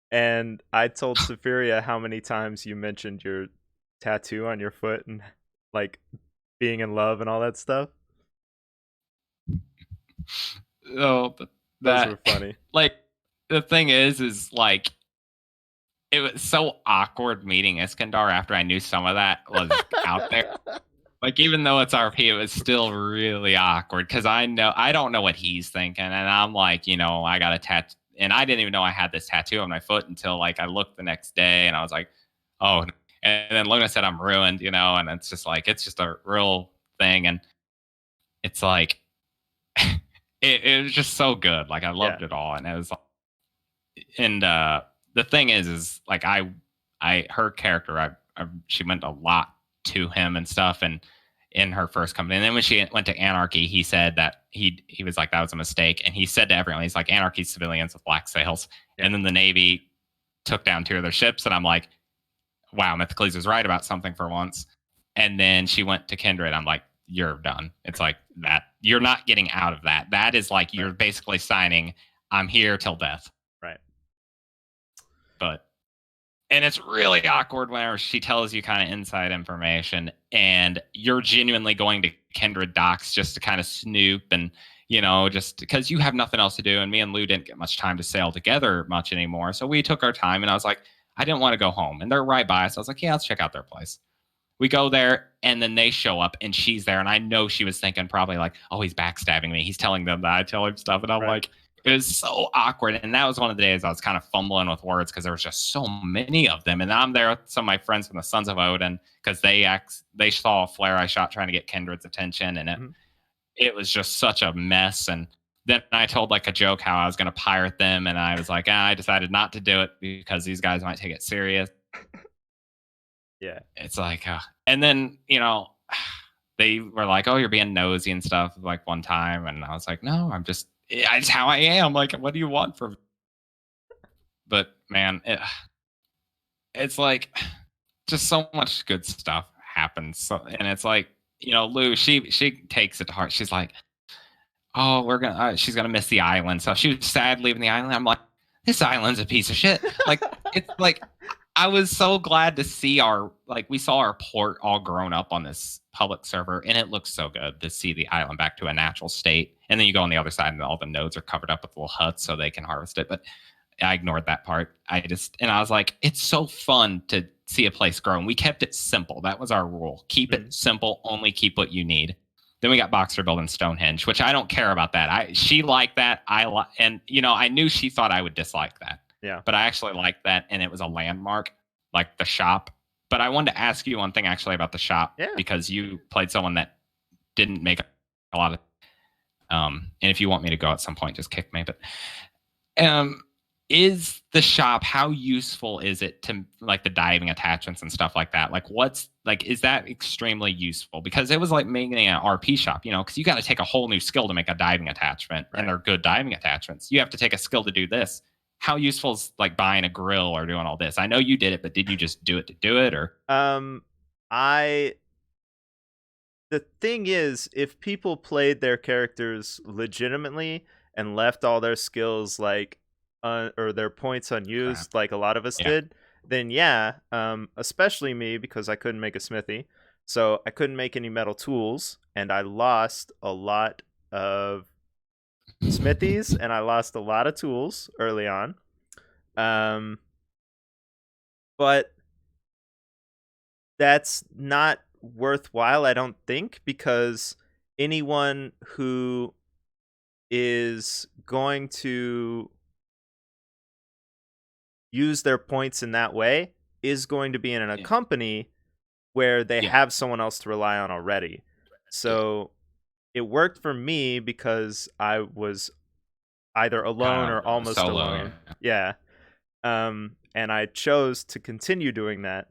and I told Safiria how many times you mentioned your tattoo on your foot and being in love and all that stuff. Oh, those were funny. The thing is it was so awkward meeting Iskandar after I knew some of that was out there. Even though it's RP, it was still really awkward because I don't know what he's thinking, and I'm like, I got a tattoo, and I didn't even know I had this tattoo on my foot until I looked the next day, and I was like, oh, and then Luna said I'm ruined, and it's just it's just a real thing, and it's it was just so good. I loved it all, and it was, and the thing is her character, she meant a lot to him and stuff, and in her first company. And then when she went to Anarchy, he said that he was like, that was a mistake. And he said to everyone, he's like, Anarchy civilians with black sails. Yeah. And then the Navy took down 2 of their ships. And I'm like, wow, Mythiclease was right about something for once. And then she went to Kindred. I'm like, you're done. It's like that. You're not getting out of that. That is you're basically signing, I'm here till death. Right. But And it's really awkward whenever she tells you kind of inside information and you're genuinely going to Kindred Docs just to kind of snoop and, just because you have nothing else to do. And me and Lou didn't get much time to sail together much anymore. So we took our time and I was like, I didn't want to go home. And they're right by us. I was like, yeah, let's check out their place. We go there and then they show up and she's there. And I know she was thinking probably like, oh, he's backstabbing me. He's telling them that I tell him stuff. And I'm Right. like, it was so awkward. And that was one of the days I was kind of fumbling with words because there was just so many of them. And I'm there with some of my friends from the Sons of Odin because they saw a flare I shot trying to get Kindred's attention. And Mhm. it was just such a mess. And then I told like a joke how I was going to pirate them. And I was like, I decided not to do it because these guys might take it serious. Yeah. It's like, and then, they were like, oh, you're being nosy and stuff like one time. And I was like, no, it's how I am. Like, what do you want from me? But man, it's like just so much good stuff happens. So, and it's like, Lou, she takes it to heart. She's like, oh, she's gonna miss the island. So she was sad leaving the island. I'm like, this island's a piece of shit. Like, it's like, I was so glad to see we saw our port all grown up on this public server, and it looks so good to see the island back to a natural state. And then you go on the other side, and all the nodes are covered up with little huts so they can harvest it. But I ignored that part. And I was like, it's so fun to see a place grow. And we kept it simple. That was our rule. Keep it simple. Only keep what you need. Then we got Boxer building Stonehenge, which I don't care about that. She liked that. And I knew she thought I would dislike that. Yeah. But I actually liked that, and it was a landmark, like the shop. But I wanted to ask you one thing actually about the shop, because you played someone that didn't make a lot of. And if you want me to go at some point, just kick me. But is the shop, how useful is it to like the diving attachments and stuff like that? Like is that extremely useful? Because it was like making an RP shop, because you got to take a whole new skill to make a diving attachment, and they're good diving attachments. You have to take a skill to do this. How useful is like buying a grill or doing all this? I know you did it, but did you just do it to do it, or? The thing is, if people played their characters legitimately and left all their skills or their points unused, like a lot of us did, then especially me, because I couldn't make a smithy, so I couldn't make any metal tools, and I lost a lot of smithies and I lost a lot of tools early on. But that's not worthwhile, I don't think, because anyone who is going to use their points in that way is going to be in a company where they have someone else to rely on already. So it worked for me because I was either alone or almost solo. alone. Yeah. And I chose to continue doing that.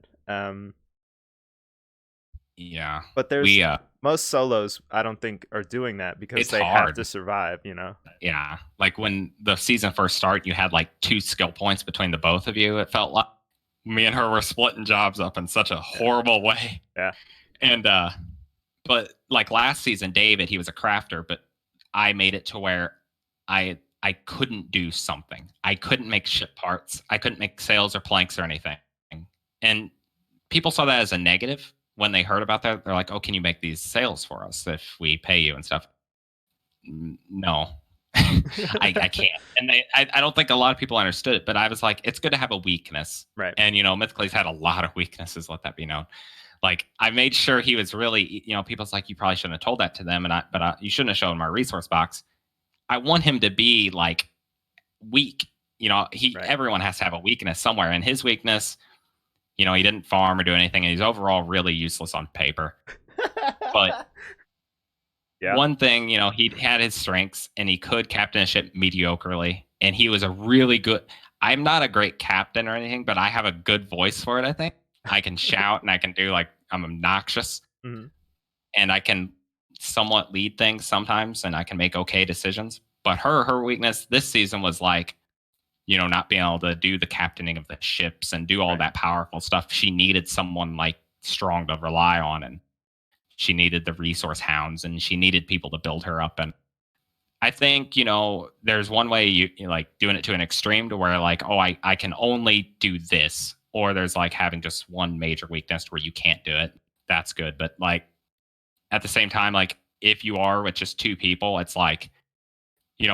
Yeah. But there's most solos I don't think are doing that because they have to survive, Yeah. Like when the season first started, you had like 2 skill points between the both of you. It felt like me and her were splitting jobs up in such a horrible way. Yeah. And but like last season, David, he was a crafter, but I made it to where I couldn't do something. I couldn't make ship parts. I couldn't make sails or planks or anything. And people saw that as a negative when they heard about that. They're like, oh, can you make these sails for us if we pay you and stuff? No, I can't. And I don't think a lot of people understood it, but I was like, it's good to have a weakness. Right. And, Mythiclease had a lot of weaknesses, let that be known. Like, I made sure he was really, people's like, you probably shouldn't have told that to them. But you shouldn't have shown my resource box. I want him to be like weak. Everyone has to have a weakness somewhere. And his weakness, he didn't farm or do anything. And he's overall really useless on paper. But one thing, he had his strengths and he could captain a ship mediocrely. And he was a really good. I'm not a great captain or anything, but I have a good voice for it, I think. I can shout and I can do I'm obnoxious. Mm-hmm. And I can somewhat lead things sometimes and I can make okay decisions. But her weakness this season was not being able to do the captaining of the ships and do all that powerful stuff. She needed someone strong to rely on, and she needed the resource hounds, and she needed people to build her up. And I think, there's one way you doing it to an extreme to where oh, I can only do this. or there's like having just one major weakness where you can't do it. That's good. But like at the same time, like if you are with just two people, it's like,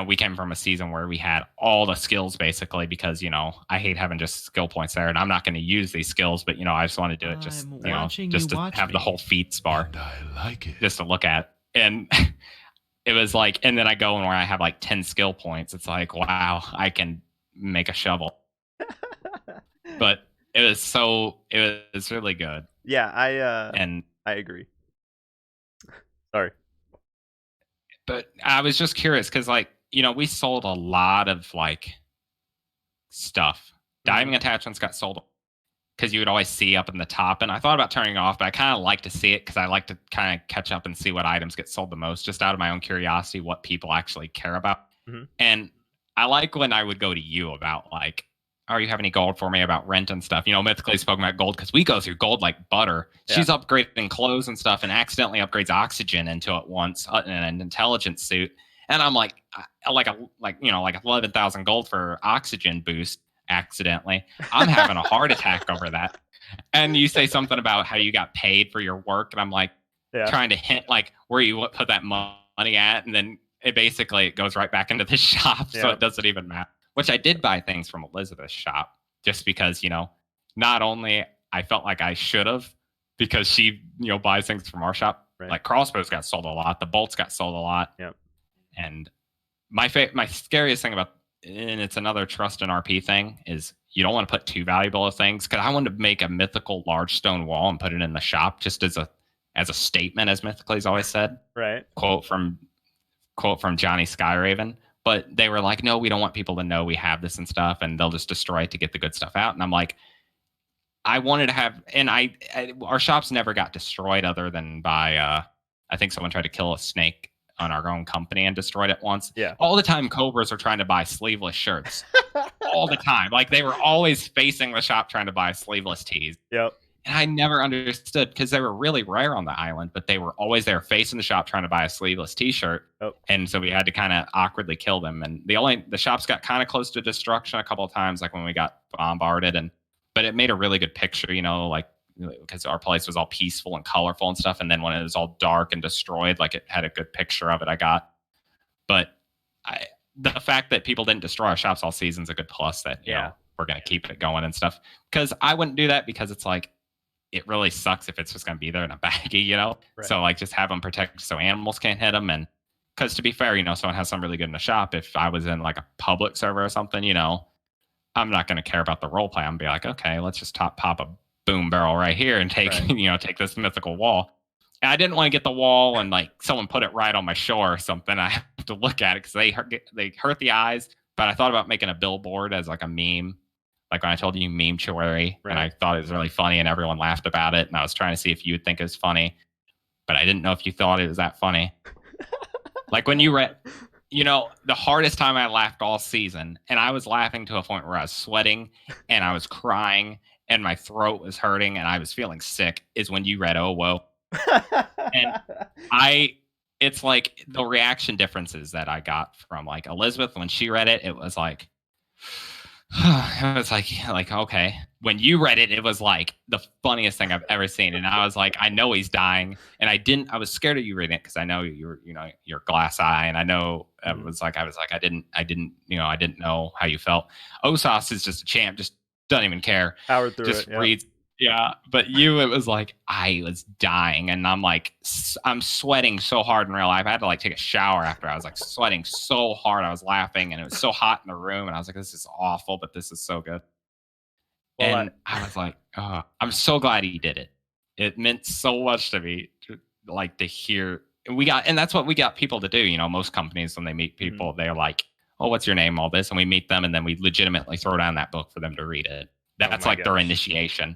we came from a season where we had all the skills basically because, I hate having just skill points there and I'm not going to use these skills, but, I just want to do it just, I'm watching you just to watch have the whole me. feats bar. And I like it. Just to look at. And it was like, and then I go and where I have like 10 skill points. It's like, wow, I can make a shovel. But it was really good. Yeah, And I agree. Sorry. But I was just curious because, like, we sold a lot of like stuff. Diving attachments got sold because you would always see up in the top. And I thought about turning it off, but I kind of like to see it because I like to kind of catch up and see what items get sold the most, just out of my own curiosity, what people actually care about. And I like when I would go to you about like, oh, you have any gold for me about rent and stuff? Mythically spoken about gold because we go through gold like butter. Yeah. She's upgrading clothes and stuff and accidentally upgrades oxygen into it once in an intelligence suit. And I'm like 11,000 gold for oxygen boost accidentally. I'm having a heart attack over that. And you say something about how you got paid for your work, and I'm like trying to hint like where you put that money at, and then it goes right back into the shop, so it doesn't even matter. Which I did buy things from Elizabeth's shop just because, not only I felt like I should have because she, buys things from our shop. Right. Like crossbows got sold a lot. The bolts got sold a lot. Yep. And my scariest thing about, and it's another trust in RP thing, is you don't want to put too valuable of things. Because I wanted to make a mythical large stone wall and put it in the shop just as a statement, as Mythiclease always said. Right. Quote from Johnny Skyraven. But they were like, no, we don't want people to know we have this and stuff, and they'll just destroy it to get the good stuff out. And I'm like, I wanted to have, and our shops never got destroyed other than by, I think someone tried to kill a snake on our own company and destroyed it once. Yeah. All the time, Cobras are trying to buy sleeveless shirts. All the time. Like, they were always facing the shop trying to buy sleeveless tees. Yep. And I never understood because they were really rare on the island, but they were always there facing the shop trying to buy a sleeveless t-shirt. Oh. And so we had to kind of awkwardly kill them. And the shops got kind of close to destruction a couple of times, like when we got bombarded. But it made a really good picture, like because our place was all peaceful and colorful and stuff. And then when it was all dark and destroyed, like it had a good picture of it I got. But the fact that people didn't destroy our shops all season is a good plus that, you know, we're going to keep it going and stuff. Because I wouldn't do that because it's like, it really sucks if it's just going to be there in a baggie, Right. So like just have them protected so animals can't hit them. And because to be fair, someone has something really good in the shop. If I was in like a public server or something, I'm not going to care about the role play. I'm going to be like, okay, let's just pop a boom barrel right here and take, take this mythical wall. And I didn't want to get the wall and like someone put it right on my shore or something. I have to look at it because they hurt the eyes. But I thought about making a billboard as like a meme. Like when I told you meme cherry, and I thought it was really funny and everyone laughed about it. And I was trying to see if you would think it was funny, but I didn't know if you thought it was that funny. Like when you read, the hardest time I laughed all season, and I was laughing to a point where I was sweating and I was crying and my throat was hurting and I was feeling sick, is when you read, "Oh, whoa." And it's like the reaction differences that I got from like Elizabeth when she read it, it was like, it was like, okay. When you read it, it was like the funniest thing I've ever seen. And I was like, I know he's dying. And I was scared of you reading it because I know you're, your glass eye. And I know I didn't know how you felt. Osos is just a champ, just doesn't even care. Powered through just it. reads. Yeah. But it was like, I was dying. And I'm like, I'm sweating so hard in real life. I had to like take a shower after. I was like sweating so hard. I was laughing and it was so hot in the room. And I was like, this is awful, but this is so good. Well, and I was like, oh, I'm so glad he did it. It meant so much to me to hear. And that's what we got people to do. Most companies, when they meet people, they're like, oh, what's your name? All this. And we meet them and then we legitimately throw down that book for them to read it. That's like their initiation.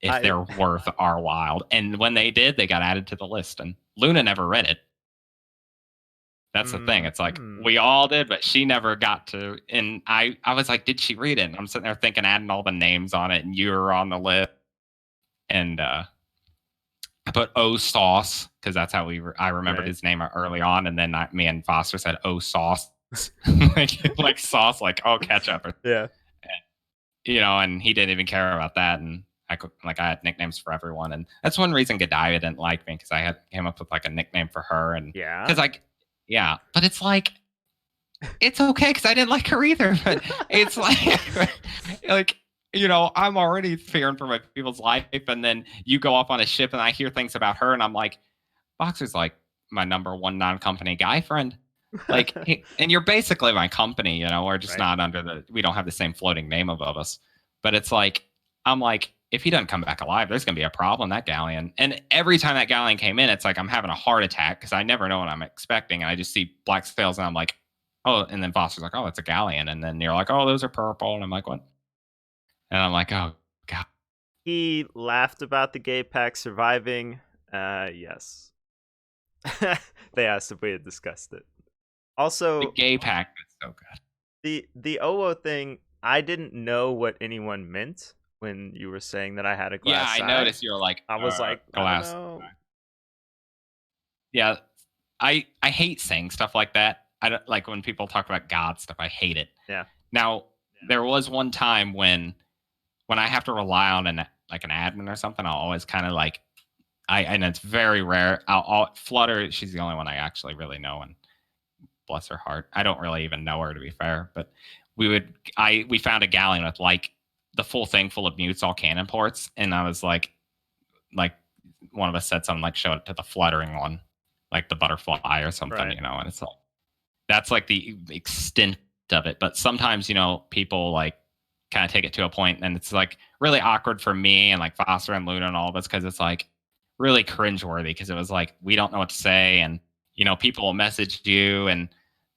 If they're worth our while. And when they did, they got added to the list. And Luna never read it. That's the thing. It's like, we all did, but she never got to. And I was like, did she read it? And I'm sitting there thinking, adding all the names on it, and you were on the list. And I put O Sauce, because that's how I remembered his name early on. And then me and Foster said O Sauce. like sauce, like, oh, ketchup. Yeah. and he didn't even care about that. And I had nicknames for everyone, and that's one reason Godiva didn't like me because I had came up with like a nickname for her, and Yeah. because yeah, but it's like it's okay because I didn't like her either. But it's like, like I'm already fearing for my people's life, and then you go up on a ship, and I hear things about her, and I'm like, Boxer's like my number one non-company guy friend. Like, and you're basically my company, we're just Right. not we don't have the same floating name above us. But it's like, I'm like, if he doesn't come back alive, there's going to be a problem, that galleon. And every time that galleon came in, it's like I'm having a heart attack because I never know what I'm expecting. And I just see black sails and I'm like, oh, and then Foster's like, oh, it's a galleon. And then you're like, oh, those are purple. And I'm like, what? And I'm like, oh, God. He laughed about the gay pack surviving. Yes. They asked if we had discussed it. The Also, gay pack is so good. the OO thing, I didn't know what anyone meant when you were saying that I had a Yeah, glass I eye. noticed you're like, I was like, I don't glass. know. Yeah, I hate saying stuff like that. I don't like when people talk about God stuff. I hate it. Yeah. Now, there was one time when I have to rely on an admin or something, I'll always kind of like and it's very rare. I'll Flutter. She's the only one I actually really know, and bless her heart, I don't really even know her to be fair. But we found a galleon with like the full thing full of mutes, all cannon ports, and I was like one of us said something like show it to the fluttering one, like the butterfly or something, Right. and it's like that's like the extent of it. But sometimes, people like kind of take it to a point and it's like really awkward for me and like Foster and Luna and all of us because it's like really cringeworthy because it was like we don't know what to say and people will message you and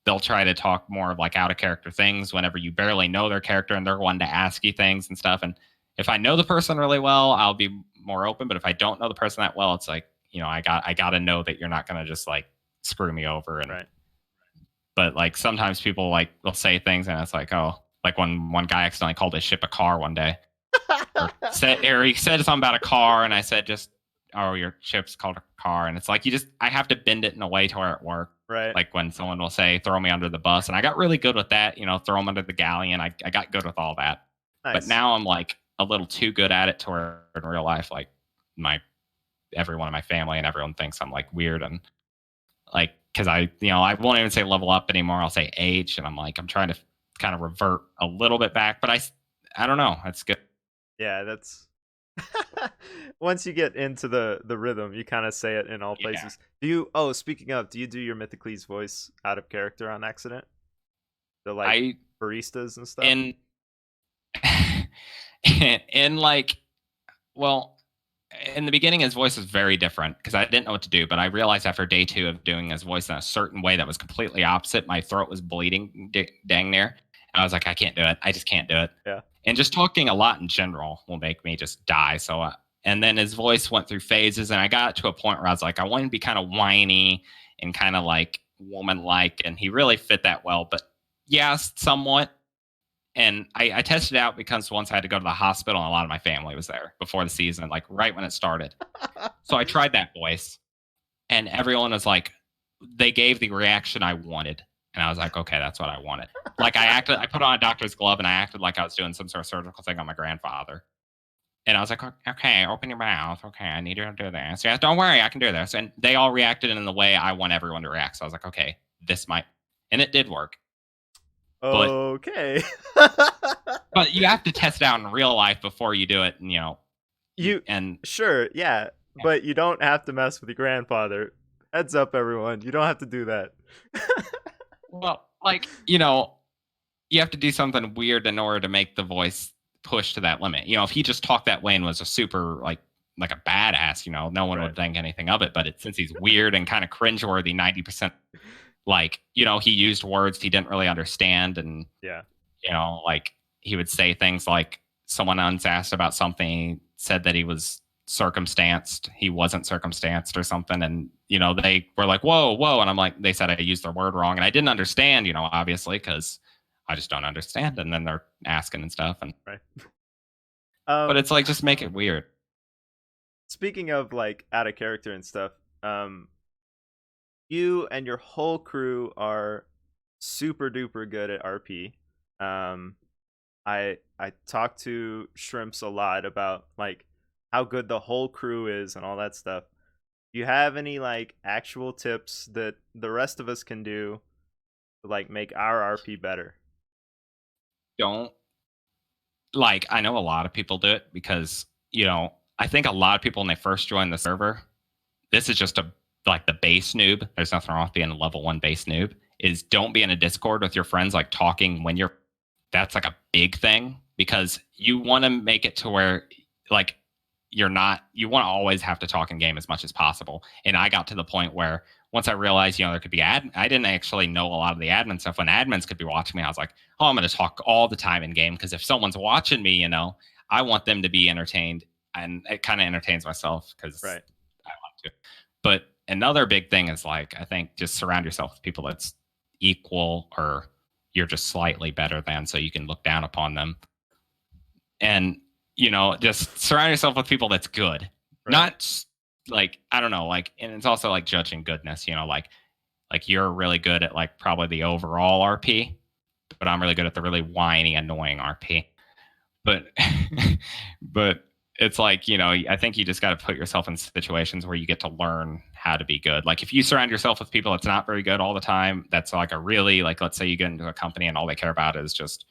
they'll try to talk more of like out of character things whenever you barely know their character and they're one to ask you things and stuff. And if I know the person really well, I'll be more open. But if I don't know the person that well, it's like, I got to know that you're not going to just like screw me over. And Right. but like sometimes people like will say things and it's like, oh, like when one guy accidentally called his ship a car one day, or he said something about a car, and I said just, oh, your ship's called a car, and it's like I have to bend it in a way to where it works. Right. Like when someone will say, throw me under the bus, and I got really good with that, throw them under the galleon. I got good with all that, but Nice. now I'm like a little too good at it to where in real life, like my everyone in my family and everyone thinks I'm like weird and like because I won't even say level up anymore. I'll say age, and I'm trying to kind of revert a little bit back, but I don't know. That's good. Yeah, that's once you get into the rhythm, you kind of say it in all Yeah, places. Do you? Oh, speaking of, do you do your Mythiclease voice out of character on accident? The like I baristas and stuff. in in like well in the beginning his voice was very different because I didn't know what to do, but I realized after day 2 of doing his voice in a certain way that was completely opposite, my throat was bleeding dang near, and I was like, I can't do it, I just can't do it. Yeah. And just talking a lot in general will make me just die. So and then his voice went through phases and I got to a point where I was like, I wanted to be kind of whiny and kind of like woman like, and he really fit that well. But yes, somewhat. And I tested it out because once I had to go to the hospital and a lot of my family was there before the season, like right when it started. So I tried that voice and everyone was like, they gave the reaction I wanted. And I was like, okay, that's what I wanted. Like I put on a doctor's glove and I acted like I was doing some sort of surgical thing on my grandfather. And I was like, okay, open your mouth. Okay, I need you to do this. Yeah, don't worry, I can do this. And they all reacted in the way I want everyone to react. So I was like, okay, this might, and it did work. But Okay. you have to test it out in real life before you do it. And You and sure, yeah, but you don't have to mess with your grandfather. Heads up, everyone. You don't have to do that. well, like you have to do something weird in order to make the voice push to that limit. If he just talked that way and was a super like a badass, no one Right. would think anything of it. But since he's weird and kind of cringeworthy, 90%, like he used words he didn't really understand, and Yeah. like he would say things like someone once asked about something, he said that he was circumstanced, he wasn't circumstanced or something, and they were like, whoa, and I'm like, they said I used their word wrong and I didn't understand, obviously because I just don't understand, and then they're asking and stuff, and Right. but Um it's like just make it weird. Speaking of like out of character and stuff, um you and your whole crew are super duper good at RP. Um I talk to Shrimps a lot about like how good the whole crew is and all that stuff. Do you have any like actual tips that the rest of us can do to like make our RP better? Don't like I know a lot of people do it because, I think a lot of people when they first join the server, this is just a like the base noob. There's nothing wrong with being a level 1 base noob. Is don't be in a Discord with your friends like talking when you're that's like a big thing because you want to make it to where like you're not you want to always have to talk in game as much as possible. And I got to the point where once I realized, there could be I didn't actually know a lot of the admin stuff. When admins could be watching me, I was like, oh, I'm going to talk all the time in game because if someone's watching me, I want them to be entertained, and it kind of entertains myself because Right. I want to. But another big thing is like I think just surround yourself with people that's equal or you're just slightly better than, so you can look down upon them. And just surround yourself with people that's good, Right. not like I don't know, like, and it's also like judging goodness. Like you're really good at like probably the overall RP, but I'm really good at the really whiny, annoying RP. But but it's like I think you just got to put yourself in situations where you get to learn how to be good. Like if you surround yourself with people that's not very good all the time, that's like a really like let's say you get into a company and all they care about is just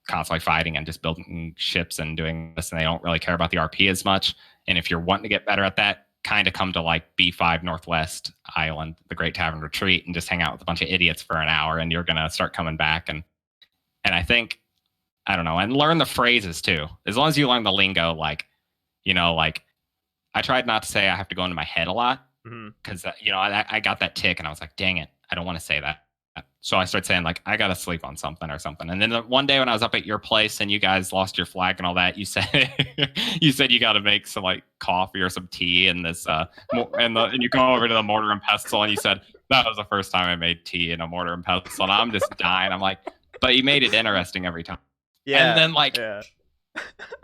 constantly fighting and just building ships and doing this, and they don't really care about the RP as much. And if you're wanting to get better at that, kind of come to like B5 Northwest Island, the Great Tavern Retreat, and just hang out with a bunch of idiots for an hour, and you're gonna start coming back. And I think I don't know, and learn the phrases too. As long as you learn the lingo, like I tried not to say I have to go into my head a lot Hmm. because I got that tick, and I was like, dang it, I don't want to say that. So I started saying like I gotta sleep on something or something. And then one day when I was up at your place and you guys lost your flag and all that, you said you got to make some like coffee or some tea and this and you go over to the mortar and pestle and you said that was the first time I made tea in a mortar and pestle, and I'm just dying. I'm like, but you made it interesting every time. And Yeah. then like Yeah.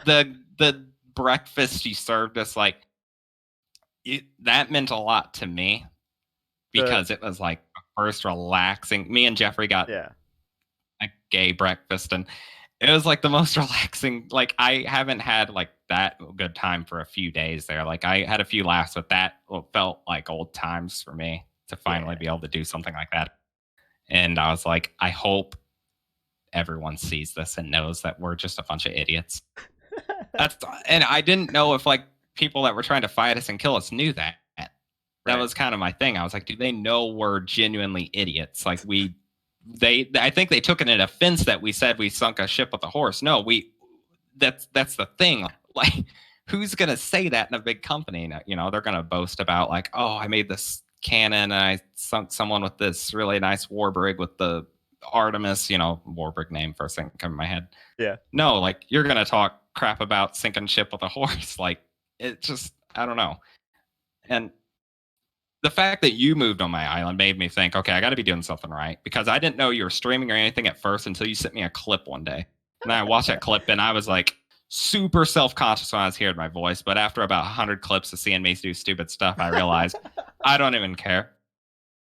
the breakfast you served us, like that meant a lot to me The because it was like first relaxing. Me and Jeffrey got yeah. a gay breakfast, and it was like the most relaxing. Like I haven't had like that good time for a few days there. Like I had a few laughs, but that felt like old times for me to finally Yeah. be able to do something like that. And I was like, I hope everyone sees this and knows that we're just a bunch of idiots. That's and I didn't know if like people that were trying to fight us and kill us knew that. That Right. was kind of my thing. I was like, do they know we're genuinely idiots? Like I think they took it an offense that we said we sunk a ship with a horse. No, that's the thing. Like, who's gonna say that in a big company? They're gonna boast about like, oh, I made this cannon and I sunk someone with this really nice war brig with the Artemis, war brig name first thing come in my head. Yeah. No, like you're gonna talk crap about sinking ship with a horse. Like it just I don't know. And the fact that you moved on my island made me think, okay, I got to be doing something right because I didn't know you were streaming or anything at first until you sent me a clip one day. And I watched that clip and I was like super self conscious when I was hearing my voice. But after about 100 clips of seeing me do stupid stuff, I realized I don't even care.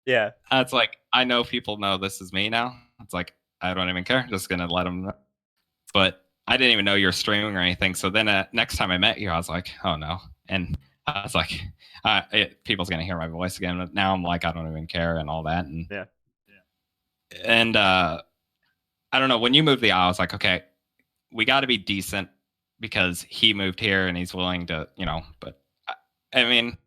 Yeah. It's like, I know people know this is me now. It's like, I don't even care. I'm just going to let them know. But I didn't even know you were streaming or anything. So then next time I met you, I was like, oh no. And I was like, people's gonna hear my voice again. But now I'm like, I don't even care and all that. Yeah. And I don't know. When you moved the isle, I was like, okay, we got to be decent because he moved here and he's willing to, But I mean,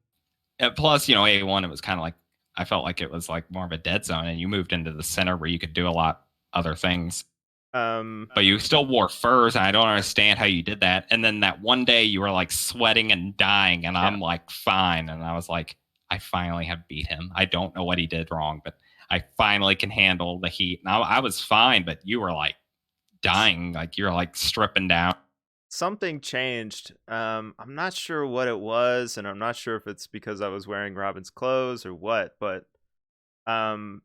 plus, A1, it was kind of like I felt like it was like more of a dead zone, and you moved into the center where you could do a lot other things. Um. But you still wore furs, and I don't understand how you did that. And then that one day you were like sweating and dying, and Yeah. I'm like, fine. And I was like, I finally have beat him. I don't know what he did wrong, but I finally can handle the heat. Now I was fine, but you were like dying, like you're like stripping down. Something changed. I'm not sure what it was, and I'm not sure if it's because I was wearing Robin's clothes or what, but um,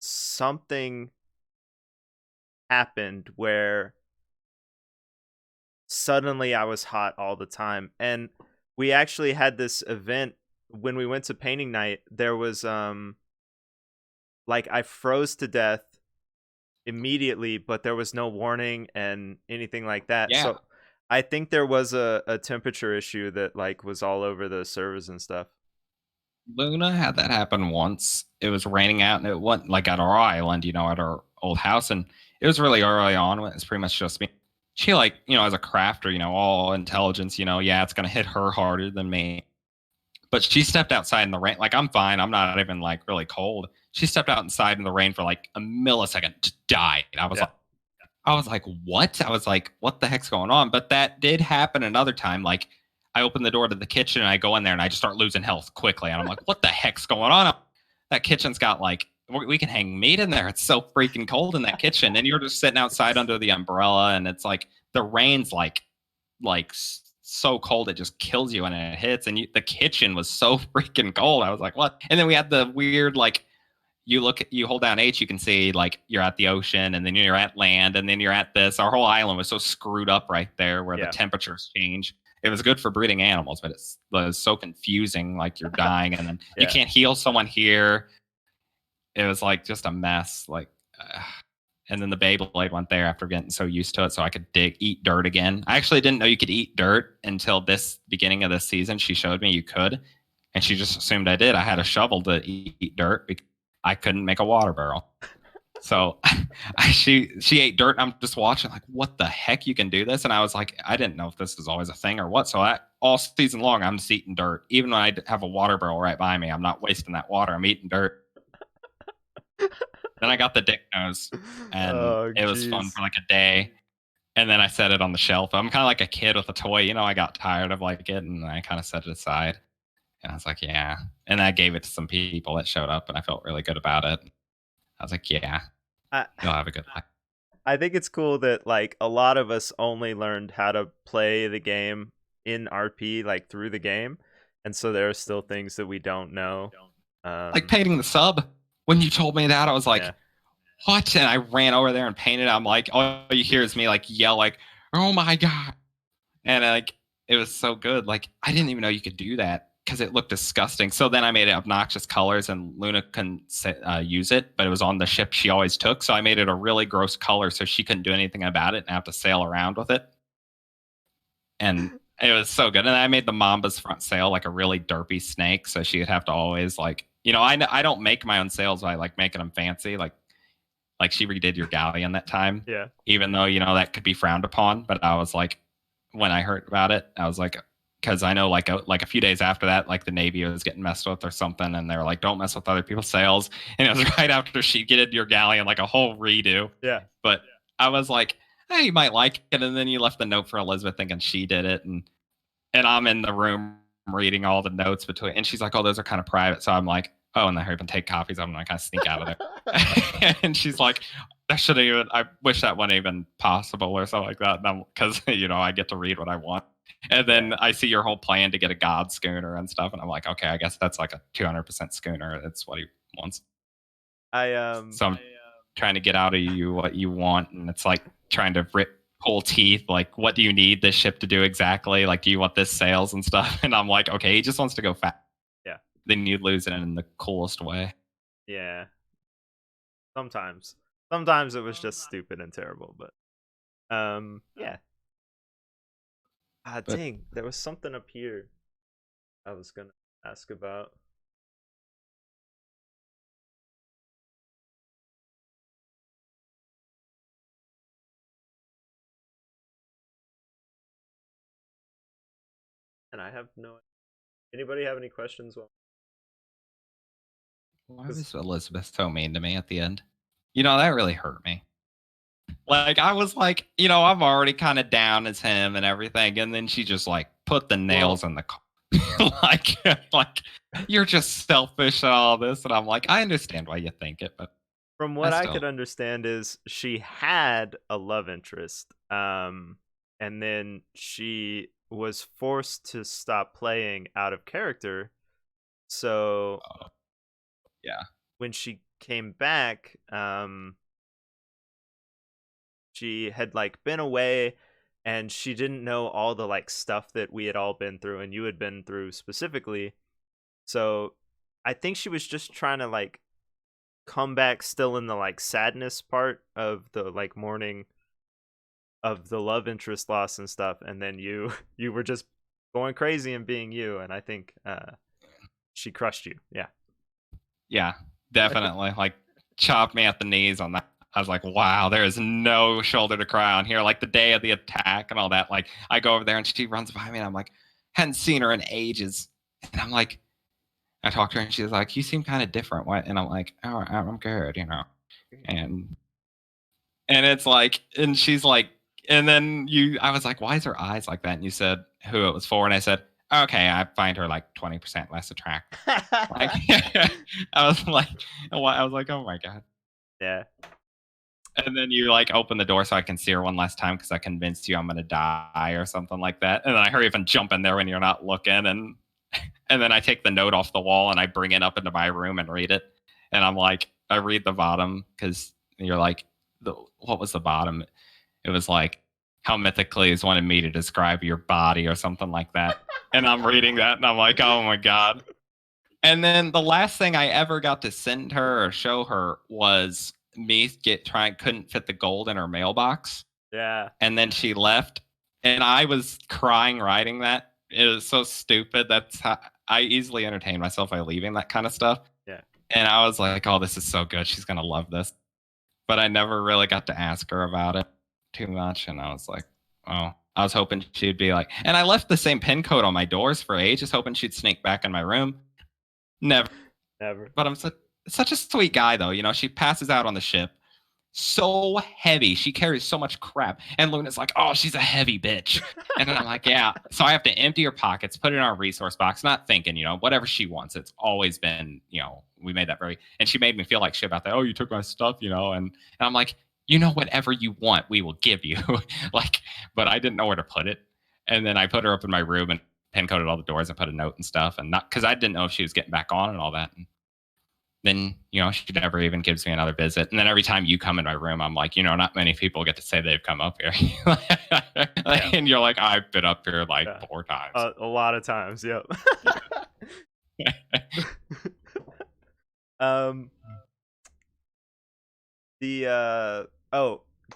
something happened where suddenly I was hot all the time. And we actually had this event when we went to painting night. There was like I froze to death immediately, but there was no warning and anything like that. Yeah. So I think there was a temperature issue that like was all over the servers and stuff. Luna had that happen once. It was raining out, and it went like at our island, at our old house, and it was really early on when it's pretty much just me. She like, as a crafter, all intelligence, yeah, it's gonna hit her harder than me. But she stepped outside in the rain. Like I'm fine. I'm not even like really cold. She stepped outside in the rain for like a millisecond, just died. Yeah. I was like, what? I was like, what the heck's going on? But that did happen another time. Like, I opened the door to the kitchen and I go in there and I just start losing health quickly. And I'm like, what the heck's going on? That kitchen's got like, we can hang meat in there. It's so freaking cold in that kitchen. And you're just sitting outside under the umbrella and it's like the rain's like so cold it just kills you when it hits. And the kitchen was so freaking cold. I was like, what? And then we had the weird like you hold down H, you can see like you're at the ocean and then you're at land and then you're at this. Our whole island was so screwed up right there where the Yeah. temperatures change. It was good for breeding animals, but it was so confusing. Like you're dying and then you Yeah. can't heal someone here. It was like just a mess. And then the Beyblade went there after getting so used to it, so I could eat dirt again. I actually didn't know you could eat dirt until this beginning of this season. She showed me you could, and she just assumed I did. I had a shovel to eat dirt because I couldn't make a water barrel. So she ate dirt. And I'm just watching like, what the heck? You can do this? And I was like, I didn't know if this was always a thing or what. So all season long, I'm just eating dirt. Even when I have a water barrel right by me, I'm not wasting that water. I'm eating dirt. Then I got the dick nose, and Oh, it was fun jeez. for like a day. And then I set it on the shelf. I'm kind of like a kid with a toy. I got tired of like it, and I kind of set it aside. And I was like, yeah. And I gave it to some people that showed up, and I felt really good about it. I was like, yeah, I you'll have a good life. I think it's cool that like a lot of us only learned how to play the game in RP like through the game, and so there are still things that we don't know. Like painting the sub. When you told me that, I was like, Yeah. what? And I ran over there and painted. I'm like, all you hear is me like yell like, oh my god. And like it was so good. Like I didn't even know you could do that because it looked disgusting. So then I made it obnoxious colors, and Luna couldn't use it, but it was on the ship she always took. So I made it a really gross color, so she couldn't do anything about it and have to sail around with it. And it was so good. And I made the Mamba's front sail like a really derpy snake, so she'd have to always like, I don't make my own sails by like making them fancy, like she redid your galleon that time. Yeah. Even though that could be frowned upon, but I was like, when I heard about it, I was like, because I know like a few days after that, like the Navy was getting messed with or something, and they were like, don't mess with other people's sails. And it was right after she did your galleon, like a whole redo. Yeah. But I was like, hey, you might like it. And then you left the note for Elizabeth thinking she did it, and I'm in the room reading all the notes between, and she's like, oh, those are kind of private. So I'm like, oh, and I hurry up and take copies. I'm like, kind of sneak out of there. And she's like, that should have even, I wish that wasn't even possible or something like that. Because, I get to read what I want. And then I see your whole plan to get a god schooner and stuff. And I'm like, okay, I guess that's like a 200% schooner. That's what he wants. So I'm trying to get out of you what you want. And it's like trying to pull teeth. Like, what do you need this ship to do exactly? Like, do you want this sails and stuff? And I'm like, okay, he just wants to go fast. Yeah. Then you lose it in the coolest way. Yeah. Sometimes it was just stupid and terrible, but yeah. But Dang, there was something up here I was gonna ask about. And I have no. Anybody have any questions? why was Elizabeth so mean to me at the end? That really hurt me. Like I was like, I'm already kind of down as him and everything, and then she just like put the nails in the car. like you're just selfish and all this, and I'm like, I understand why you think it, but From what I could understand is she had a love interest, and then she was forced to stop playing out of character. So yeah, when she came back, she had like been away, and she didn't know all the like stuff that we had all been through and you had been through specifically. So I think she was just trying to like come back still in the like sadness part of the like mourning of the love interest loss and stuff, and then you you were just going crazy and being you, and I think she crushed you. Yeah. Yeah, definitely. Like, chopped me at the knees on that. I was like, wow, there is no shoulder to cry on here. Like the day of the attack and all that. Like, I go over there and she runs by me and I'm like, hadn't seen her in ages. And I'm like, I talked to her and she's like, you seem kind of different. What? And I'm like, oh, I'm good, you know. And it's like, and she's like, and then I was like, why is her eyes like that? And you said who it was for. And I said, okay, I find her like 20% less attractive. Like, I was like, oh my God. Yeah. And then you like open the door so I can see her one last time because I convinced you I'm gonna die or something like that. And then I hurry up and jump in there when you're not looking, and then I take the note off the wall and I bring it up into my room and read it. And I'm like, I read the bottom because you're like, what was the bottom? It was like how Mythiclease wanted me to describe your body or something like that. And I'm reading that and I'm like, oh my God. And then the last thing I ever got to send her or show her was me couldn't fit the gold in her mailbox. Yeah. And then she left and I was crying writing that. It was so stupid. That's how I easily entertain myself by leaving that kind of stuff. Yeah. And I was like, oh, this is so good. She's going to love this. But I never really got to ask her about it too much. And I was like, oh, I was hoping she'd be like, and I left the same pin code on my doors for ages, hoping she'd sneak back in my room. Never. But I'm such a sweet guy, though. You know, she passes out on the ship. So heavy. She carries so much crap. And Luna's like, oh, she's a heavy bitch. And then I'm like, yeah. So I have to empty her pockets, put it in our resource box, not thinking, you know, whatever she wants. It's always been, you know, we made that very, and she made me feel like shit about that. Oh, you took my stuff, you know, and I'm like, you know, whatever you want, we will give you. Like, but I didn't know where to put it. And then I put her up in my room and pin coded all the doors and put a note and stuff. And not because I didn't know if she was getting back on and all that. And then, you know, she never even gives me another visit. And then every time you come in my room, I'm like, you know, not many people get to say they've come up here. And you're like, I've been up here like 4 times. A lot of times, yep.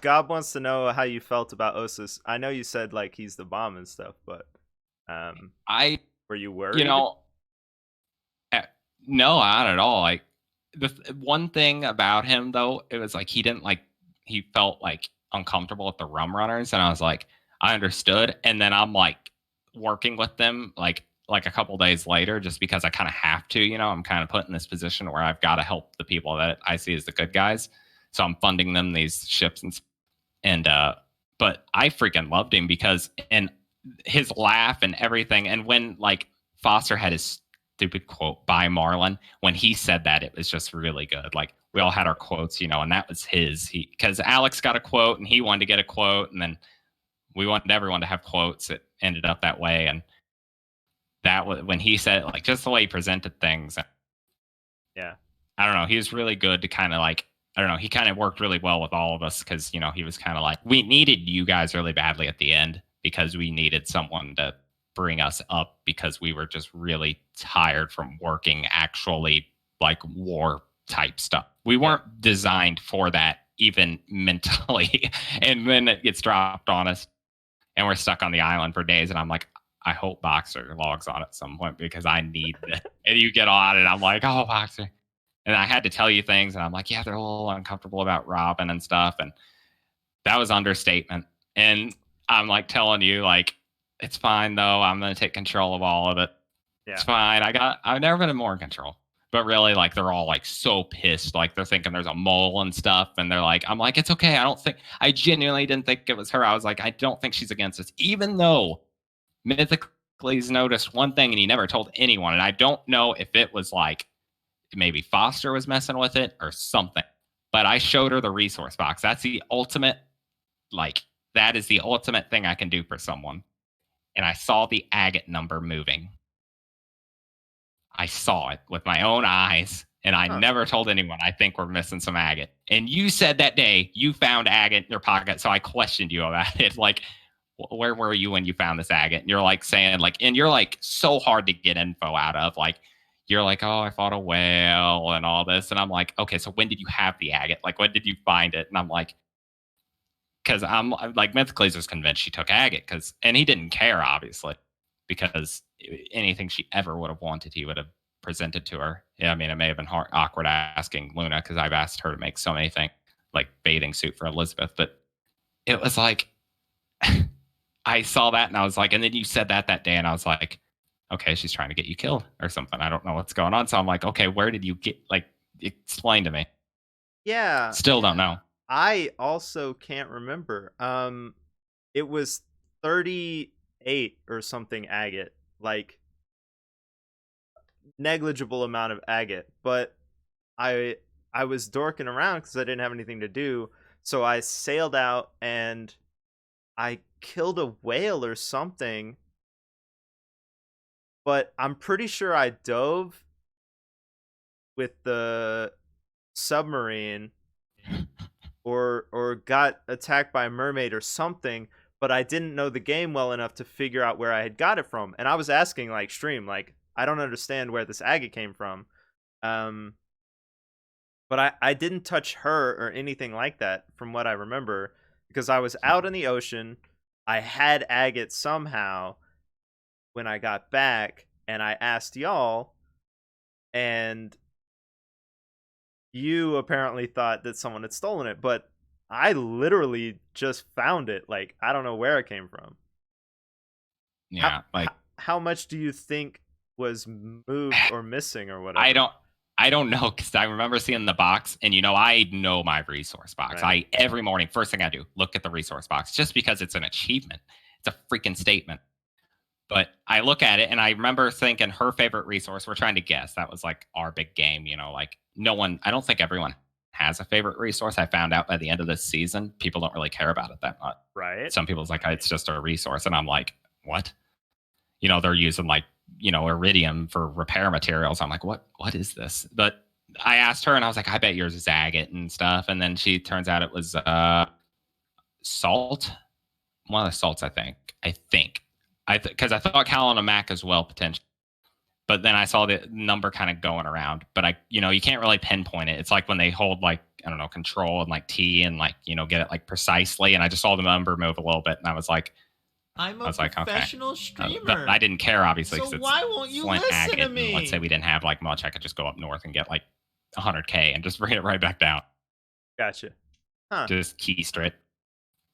Gob wants to know how you felt about Osus. I know you said like he's the bomb and stuff, but were you worried? You know, no, not at all. Like the one thing about him though, it was like he felt like uncomfortable with the rum runners, and I was like, I understood. And then I'm like working with them like a couple days later, just because I kind of have to, you know, I'm kind of put in this position where I've got to help the people that I see as the good guys. So I'm funding them these ships and but I freaking loved him because and his laugh and everything. And when like Foster had his stupid quote by Marlin, when he said that, it was just really good. Like we all had our quotes, you know, and that was his. Because Alex got a quote and he wanted to get a quote, and then we wanted everyone to have quotes. It ended up that way, and that was when he said it, like just the way he presented things. Yeah, I don't know. He was really good to kind of like. I don't know. He kind of worked really well with all of us because, you know, he was kind of like, we needed you guys really badly at the end because we needed someone to bring us up because we were just really tired from working actually like war type stuff. We weren't designed for that even mentally. And then it gets dropped on us and we're stuck on the island for days. And I'm like, I hope Boxer logs on at some point because I need it. And you get on and I'm like, oh, Boxer. And I had to tell you things, and I'm like, yeah, they're a little uncomfortable about Robin and stuff. And that was understatement. And I'm like telling you, like, it's fine though. I'm gonna take control of all of it. Yeah. It's fine. I've never been in more control. But really, like, they're all like so pissed, like they're thinking there's a mole and stuff. And they're like, I'm like, it's okay. I genuinely didn't think it was her. I was like, I don't think she's against us, even though Mythiclease noticed one thing and he never told anyone. And I don't know if it was like maybe Foster was messing with it or something, but I showed her the resource box. That's the ultimate, like, that is the ultimate thing I can do for someone. And I saw the agate number moving. I saw it with my own eyes, and I never told anyone I think we're missing some agate. And you said that day you found agate in your pocket, so I questioned you about it. Like, where were you when you found this agate? And you're like saying, like, and you're like so hard to get info out of, like, you're like, oh, I fought a whale and all this. And I'm like, okay, so when did you have the agate? Like, when did you find it? And I'm like, because I'm like, Mythiclease was convinced she took agate and he didn't care, obviously, because anything she ever would have wanted, he would have presented to her. Yeah, I mean, it may have been awkward asking Luna because I've asked her to make so many things, like bathing suit for Elizabeth, but it was like, I saw that and I was like, and then you said that day, and I was like, okay, she's trying to get you killed or something. I don't know what's going on. So I'm like, okay, where did you get, like, explain to me? Yeah, Still don't know. I also can't remember. It was 38 or something agate, like negligible amount of agate, but I I was dorking around because I didn't have anything to do, so I sailed out and I killed a whale or something, but I'm pretty sure I dove with the submarine or got attacked by a mermaid or something, but I didn't know the game well enough to figure out where I had got it from. And I was asking like stream, like, I don't understand where this agate came from. Um but I didn't touch her or anything like that from what I remember because I was out in the ocean. I had agate somehow when I got back and I asked y'all, and you apparently thought that someone had stolen it, but I literally just found it. Like, I don't know where it came from. How Yeah, like, how much do you think was moved or missing or I whatever? don't. I don't know because I remember seeing the box, and I know my resource box. Right. I every morning, first thing I do, look at the resource box, just because it's an achievement. It's a freaking statement. But I look at it and I remember thinking her favorite resource, we're trying to guess. That was like our big game, like no one, I don't think everyone has a favorite resource. I found out by the end of this season, people don't really care about it that much. Right. Some people's like, it's just a resource. And I'm like, what? They're using like, iridium for repair materials. I'm like, what is this? But I asked her and I was like, I bet yours is agate and stuff. And then she turns out it was salt. One of the salts, I think. Because I thought Cal on a Mac as well, potentially. But then I saw the number kind of going around. But you can't really pinpoint it. It's like when they hold like, I don't know, control and like T and like, get it like precisely. And I just saw the number move a little bit. And I was like, I'm a okay. professional streamer. But I didn't care, obviously, So because why won't it's you Flint listen to agate. me? And let's say we didn't have like much. I could just go up north and get like 100K and just bring it right back down. Gotcha. Huh. Just key straight.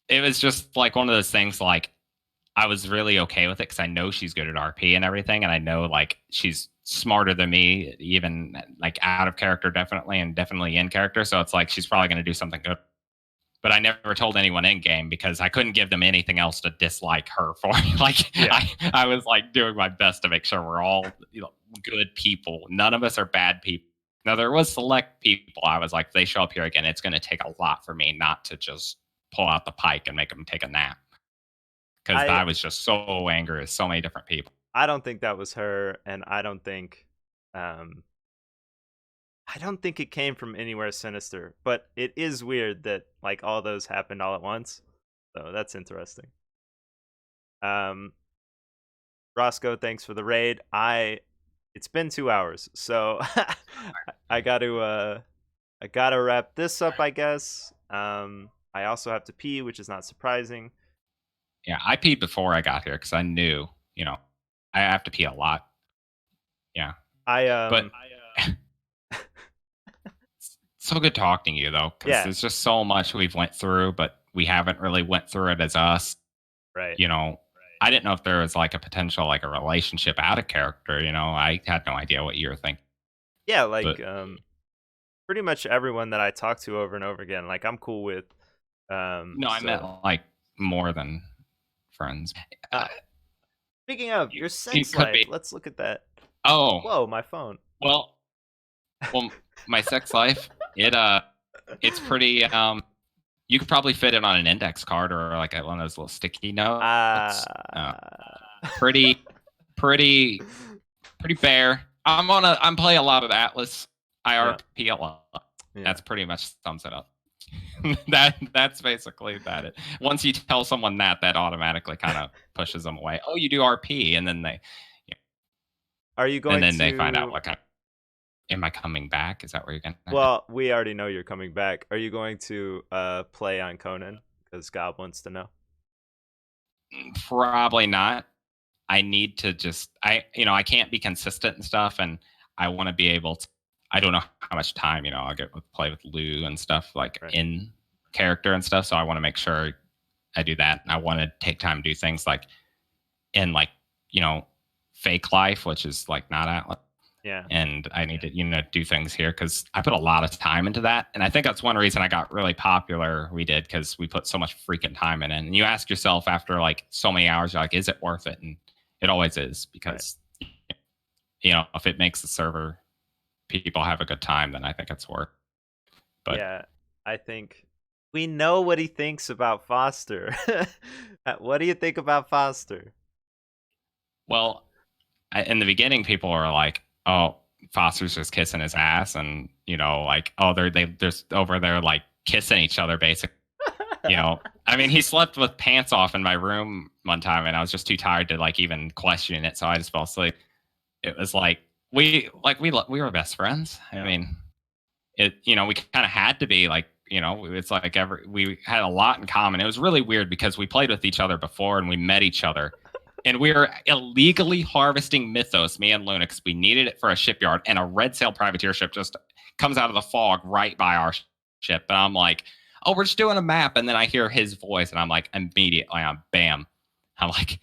It was just like one of those things like, I was really okay with it because I know she's good at RP and everything, and I know like she's smarter than me, even like out of character, definitely, and definitely in character. So it's like she's probably going to do something good. But I never told anyone in game because I couldn't give them anything else to dislike her for. Like, Yeah. I was like doing my best to make sure we're all good people. None of us are bad people. Now there was select people. I was like, if they show up here again, it's going to take a lot for me not to just pull out the pike and make them take a nap. Because I was just so angry at so many different people. I don't think that was her, and I don't think it came from anywhere sinister. But it is weird that like all those happened all at once. So that's interesting. Roscoe, thanks for the raid. It's been 2 hours, so I gotta wrap this up, I guess. I also have to pee, which is not surprising. Yeah, I peed before I got here because I knew, I have to pee a lot. Yeah. But so good talking to you though, because there's just so much we've went through, but we haven't really went through it as us. Right. I didn't know if there was like a potential like a relationship out of character. I had no idea what you were thinking. Yeah, like pretty much everyone that I talk to over and over again, like I'm cool with. No, I meant like more than friends. Speaking of your sex life, let's look at that. Oh, whoa, my phone. Well, my sex life, it's pretty. You could probably fit it on an index card or like one of those little sticky notes. Pretty bare. I'm playing a lot of Atlas IRP a lot. Yeah. That's pretty much sums it up. That's basically that. Once you tell someone that automatically kind of pushes them away. Oh, you do RP, and then they. Are you going? And then they find out what kind. Am I coming back? Is that where you're gonna? Well, we already know you're coming back. Are you going to play on Conan? Because Gob wants to know. Probably not. I need to just I can't be consistent and stuff, and I want to be able to. I don't know how much time I'll get with play with Lou and stuff like Right. in character and stuff. So I want to make sure I do that, and I want to take time to do things like in like fake life, which is like not Atlas. Yeah. And I need to do things here because I put a lot of time into that, and I think that's one reason I got really popular. We did because we put so much freaking time in it. And you ask yourself after like so many hours, you're like, is it worth it? And it always is because if it makes the server people have a good time, then I think it's worth. But yeah, I think we know what he thinks about Foster. What do you think about Foster? well, in the beginning, people were like, "Oh, Foster's just kissing his ass," and like, "Oh, they're just over there like kissing each other, basically." I mean, he slept with pants off in my room one time, and I was just too tired to like even question it, so I just fell asleep. It was like we were best friends. Yeah. I mean, we kind of had to be like, it's like we had a lot in common. It was really weird because we played with each other before and we met each other. And we were illegally harvesting mythos, me and Lunix. We needed it for a shipyard, and a red sail privateer ship just comes out of the fog right by our ship. And I'm like, oh, we're just doing a map. And then I hear his voice, and I'm like, immediately, bam. I'm like,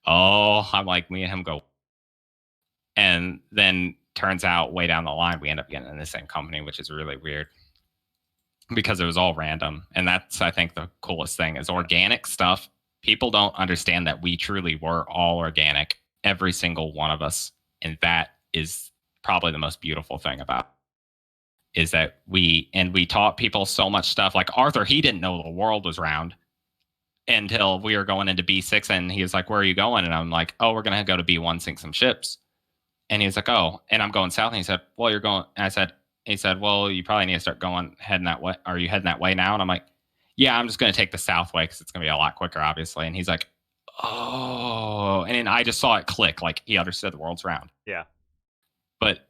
oh, me and him go. And then turns out way down the line, we end up getting in the same company, which is really weird because it was all random. And that's, I think, the coolest thing is organic stuff. People don't understand that we truly were all organic, every single one of us. And that is probably the most beautiful thing about it, is that we taught people so much stuff. Like Arthur, he didn't know the world was round until we were going into B6, and he was like, where are you going? And I'm like, oh, we're going to go to B1, sink some ships. And he was like, oh, and I'm going south. And he said, well, you're going. And he said, well, you probably need to start heading that way. Are you heading that way now? And I'm like, yeah, I'm just going to take the south way because it's going to be a lot quicker, obviously. And he's like, oh, and then I just saw it click, like he understood the world's round. Yeah. But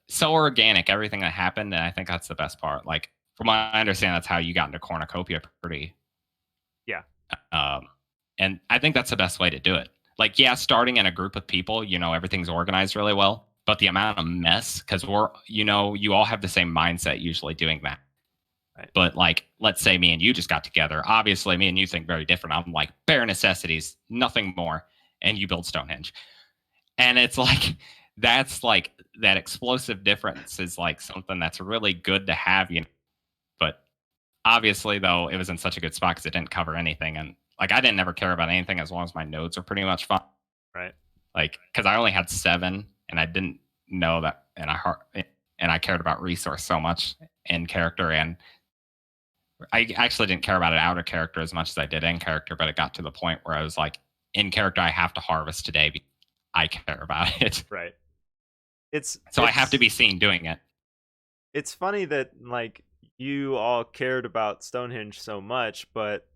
so organic, everything that happened, and I think that's the best part. Like from what I understand, that's how you got into cornucopia pretty. Yeah. And I think that's the best way to do it. Like, yeah, starting in a group of people, everything's organized really well, but the amount of mess, because you all have the same mindset usually doing that. Right. But like, let's say me and you just got together. Obviously, me and you think very different. I'm like bare necessities, nothing more, and you build Stonehenge. And it's like that's like that explosive difference is like something that's really good to have, But obviously, though, it was in such a good spot because it didn't cover anything, and like I didn't ever care about anything as long as my nodes are pretty much fine. Right. Like, because I only had 7, and I didn't know that, and I cared about resource so much in character, and I actually didn't care about it out of character as much as I did in character. But it got to the point where I was like, in character, I have to harvest today because I care about it. Right. I have to be seen doing it. It's funny that like you all cared about Stonehenge so much, but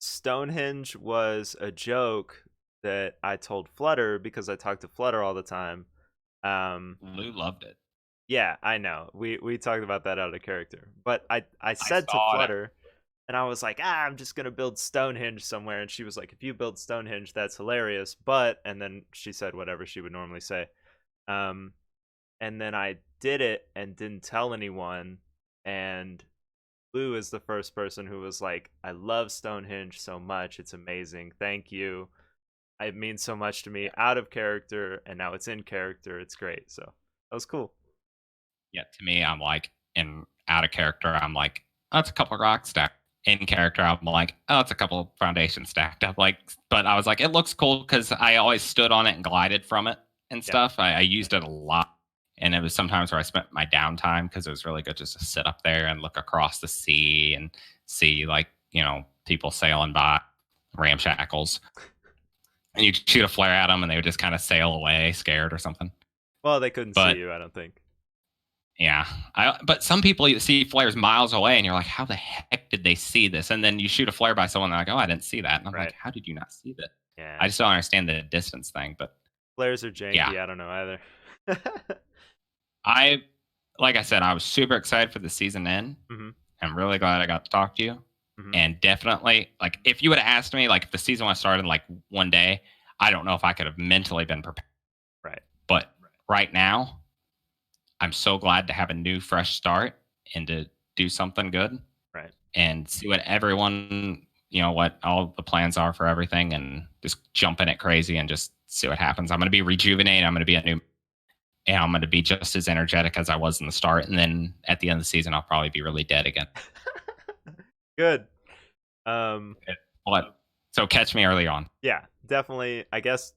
Stonehenge was a joke that I told Flutter because I talked to Flutter all the time. Lou loved it. Yeah, I know. We talked about that out of character. But I said to Flutter, and I was like, I'm just gonna build Stonehenge somewhere, and she was like, if you build Stonehenge, that's hilarious. But and then she said whatever she would normally say. And then I did it and didn't tell anyone, and Lou is the first person who was like, I love Stonehenge so much, it's amazing, thank you, it means so much to me out of character, and now it's in character, it's great. So that was cool. Yeah, to me, I'm like, in out of character, I'm like, oh, it's a couple of rocks stacked. In character, I'm like, oh, it's a couple of foundations stacked up. Like, but I was like, it looks cool because I always stood on it and glided from it and stuff. I used it a lot. And it was sometimes where I spent my downtime because it was really good just to sit up there and look across the sea and see, like, people sailing by, ramshackles. And you'd shoot a flare at them and they would just kind of sail away, scared or something. Well, they couldn't see you, I don't think. Yeah. But some people you see flares miles away and you're like, how the heck did they see this? And then you shoot a flare by someone and they're like, oh, I didn't see that. And I'm like, how did you not see that? Yeah. I just don't understand the distance thing, but Flares are janky. Yeah. I don't know either. Like I said, I was super excited for the season end. hmm I'm really glad I got to talk to you. hmm And definitely, like, if you would have asked me, like, if the season was started like one day, I don't know if I could have mentally been prepared. Right. But right now, I'm so glad to have a new, fresh start and to do something good Right. and see what everyone, what all the plans are for everything and just jump in it crazy and just see what happens. I'm going to be rejuvenated. I'm going to be and I'm going to be just as energetic as I was in the start. And then at the end of the season, I'll probably be really dead again. Good. But so catch me early on. Yeah, definitely. I guess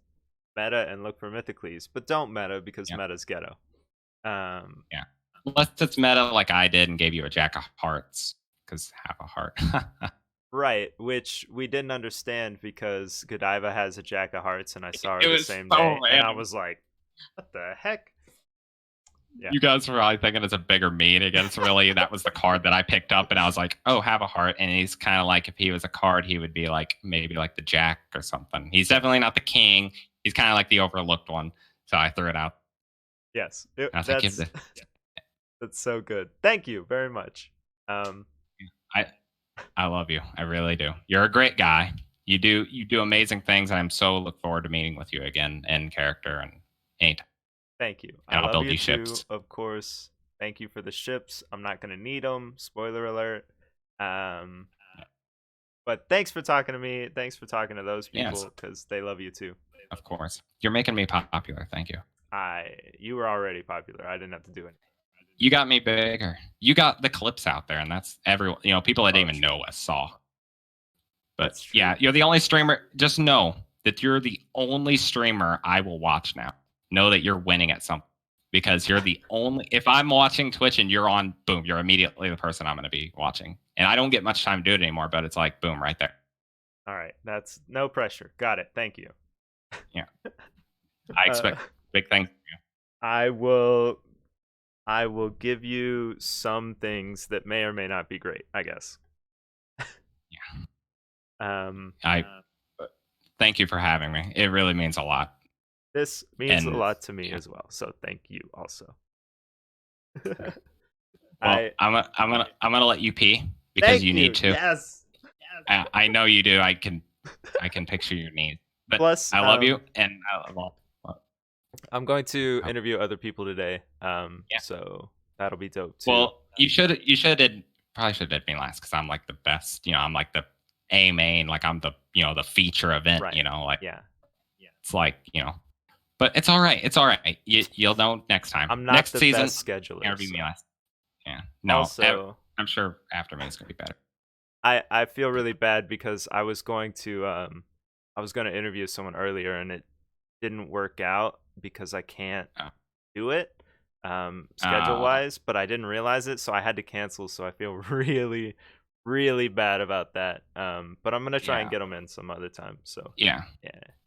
meta and look for Mythiclease, but don't meta because Yeah. meta's ghetto. Yeah. Unless it's meta like I did and gave you a jack of hearts, because have a heart. Right, which we didn't understand because Godiva has a jack of hearts and I saw her It the was same so day, and I random. was like, what the heck? Yeah. You guys were probably thinking it's a bigger meat. Again, it's really that was the card that I picked up, and I was like, "Oh, have a heart." And he's kind of like, if he was a card, he would be like maybe like the jack or something. He's definitely not the king. He's kind of like the overlooked one. So I threw it out. Yes, And I was like, "Give this." that's so good. Thank you very much. I love you. I really do. You're a great guy. You do amazing things, and I'm so look forward to meeting with you again in character and anytime. Thank you. And I'll love build you you too, ships. of course. Thank you for the ships. I'm not gonna need them. Spoiler alert. But thanks for talking to me. Thanks for talking to those people because they love you too. Of course. You're making me popular. Thank you. You were already popular. I didn't have to do anything. You got me bigger. You got the clips out there, and that's everyone. People that didn't even know us saw. But yeah, you're the only streamer. Just know that you're the only streamer I will watch now. Know that you're winning at something because you're the only. If I'm watching Twitch and you're on, boom, you're immediately the person I'm going to be watching. And I don't get much time to do it anymore, but it's like boom, right there. All right, that's no pressure. Got it. Thank you. Yeah, I expect big things. I will give you some things that may or may not be great, I guess. Yeah. Thank you for having me. It really means a lot. This means a lot to me as well. So thank you also. Well, I'm gonna let you pee because you need to. Yes. I know you do. I can picture your needs. But plus, I love you, and I'm going to interview other people today. So that'll be dope too. Well, you probably should have did me last because I'm like the best. I'm like the A main. Like I'm the the feature event. Right. Like yeah. It's like but it's all right. It's all right. You'll know next time. I'm not next the season, best scheduler. Interview me last. Yeah. No. Also, I'm sure after me it's gonna be better. I feel really bad because I was going to interview someone earlier and it didn't work out because I can't do it schedule wise, but I didn't realize it, so I had to cancel. So I feel really, really bad about that. But I'm gonna try and get them in some other time. So yeah.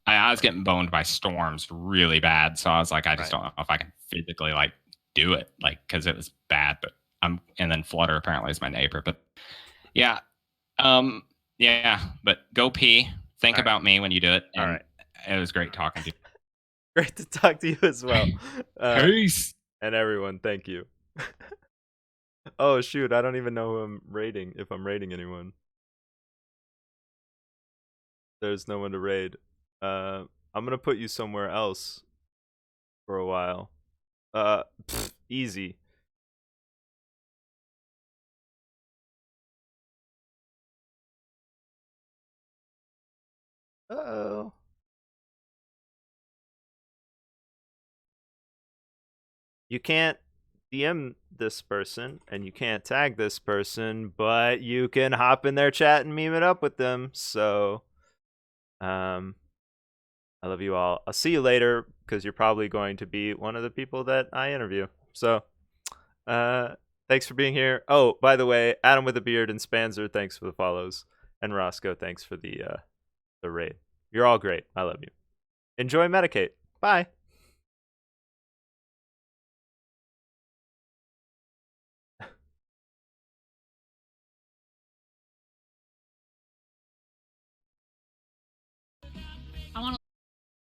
I was getting boned by storms really bad, so I was like, I just don't know if I can physically like do it, like because it was bad. But and then Flutter apparently is my neighbor, but yeah. But go pee. Think about me when you do it. And it was great talking to you. Great to talk to you as well. Peace. And everyone, thank you. Oh shoot, I don't even know who I'm raiding, if I'm raiding anyone. There's no one to raid. I'm gonna put you somewhere else for a while. Easy. Uh-oh. You can't DM this person and you can't tag this person, but you can hop in their chat and meme it up with them. So I love you all. I'll see you later because you're probably going to be one of the people that I interview. So thanks for being here. Oh, by the way, Adam with a beard and Spanzer, thanks for the follows. And Roscoe, thanks for the raid. You're all great. I love you. Enjoy Medicate. Bye.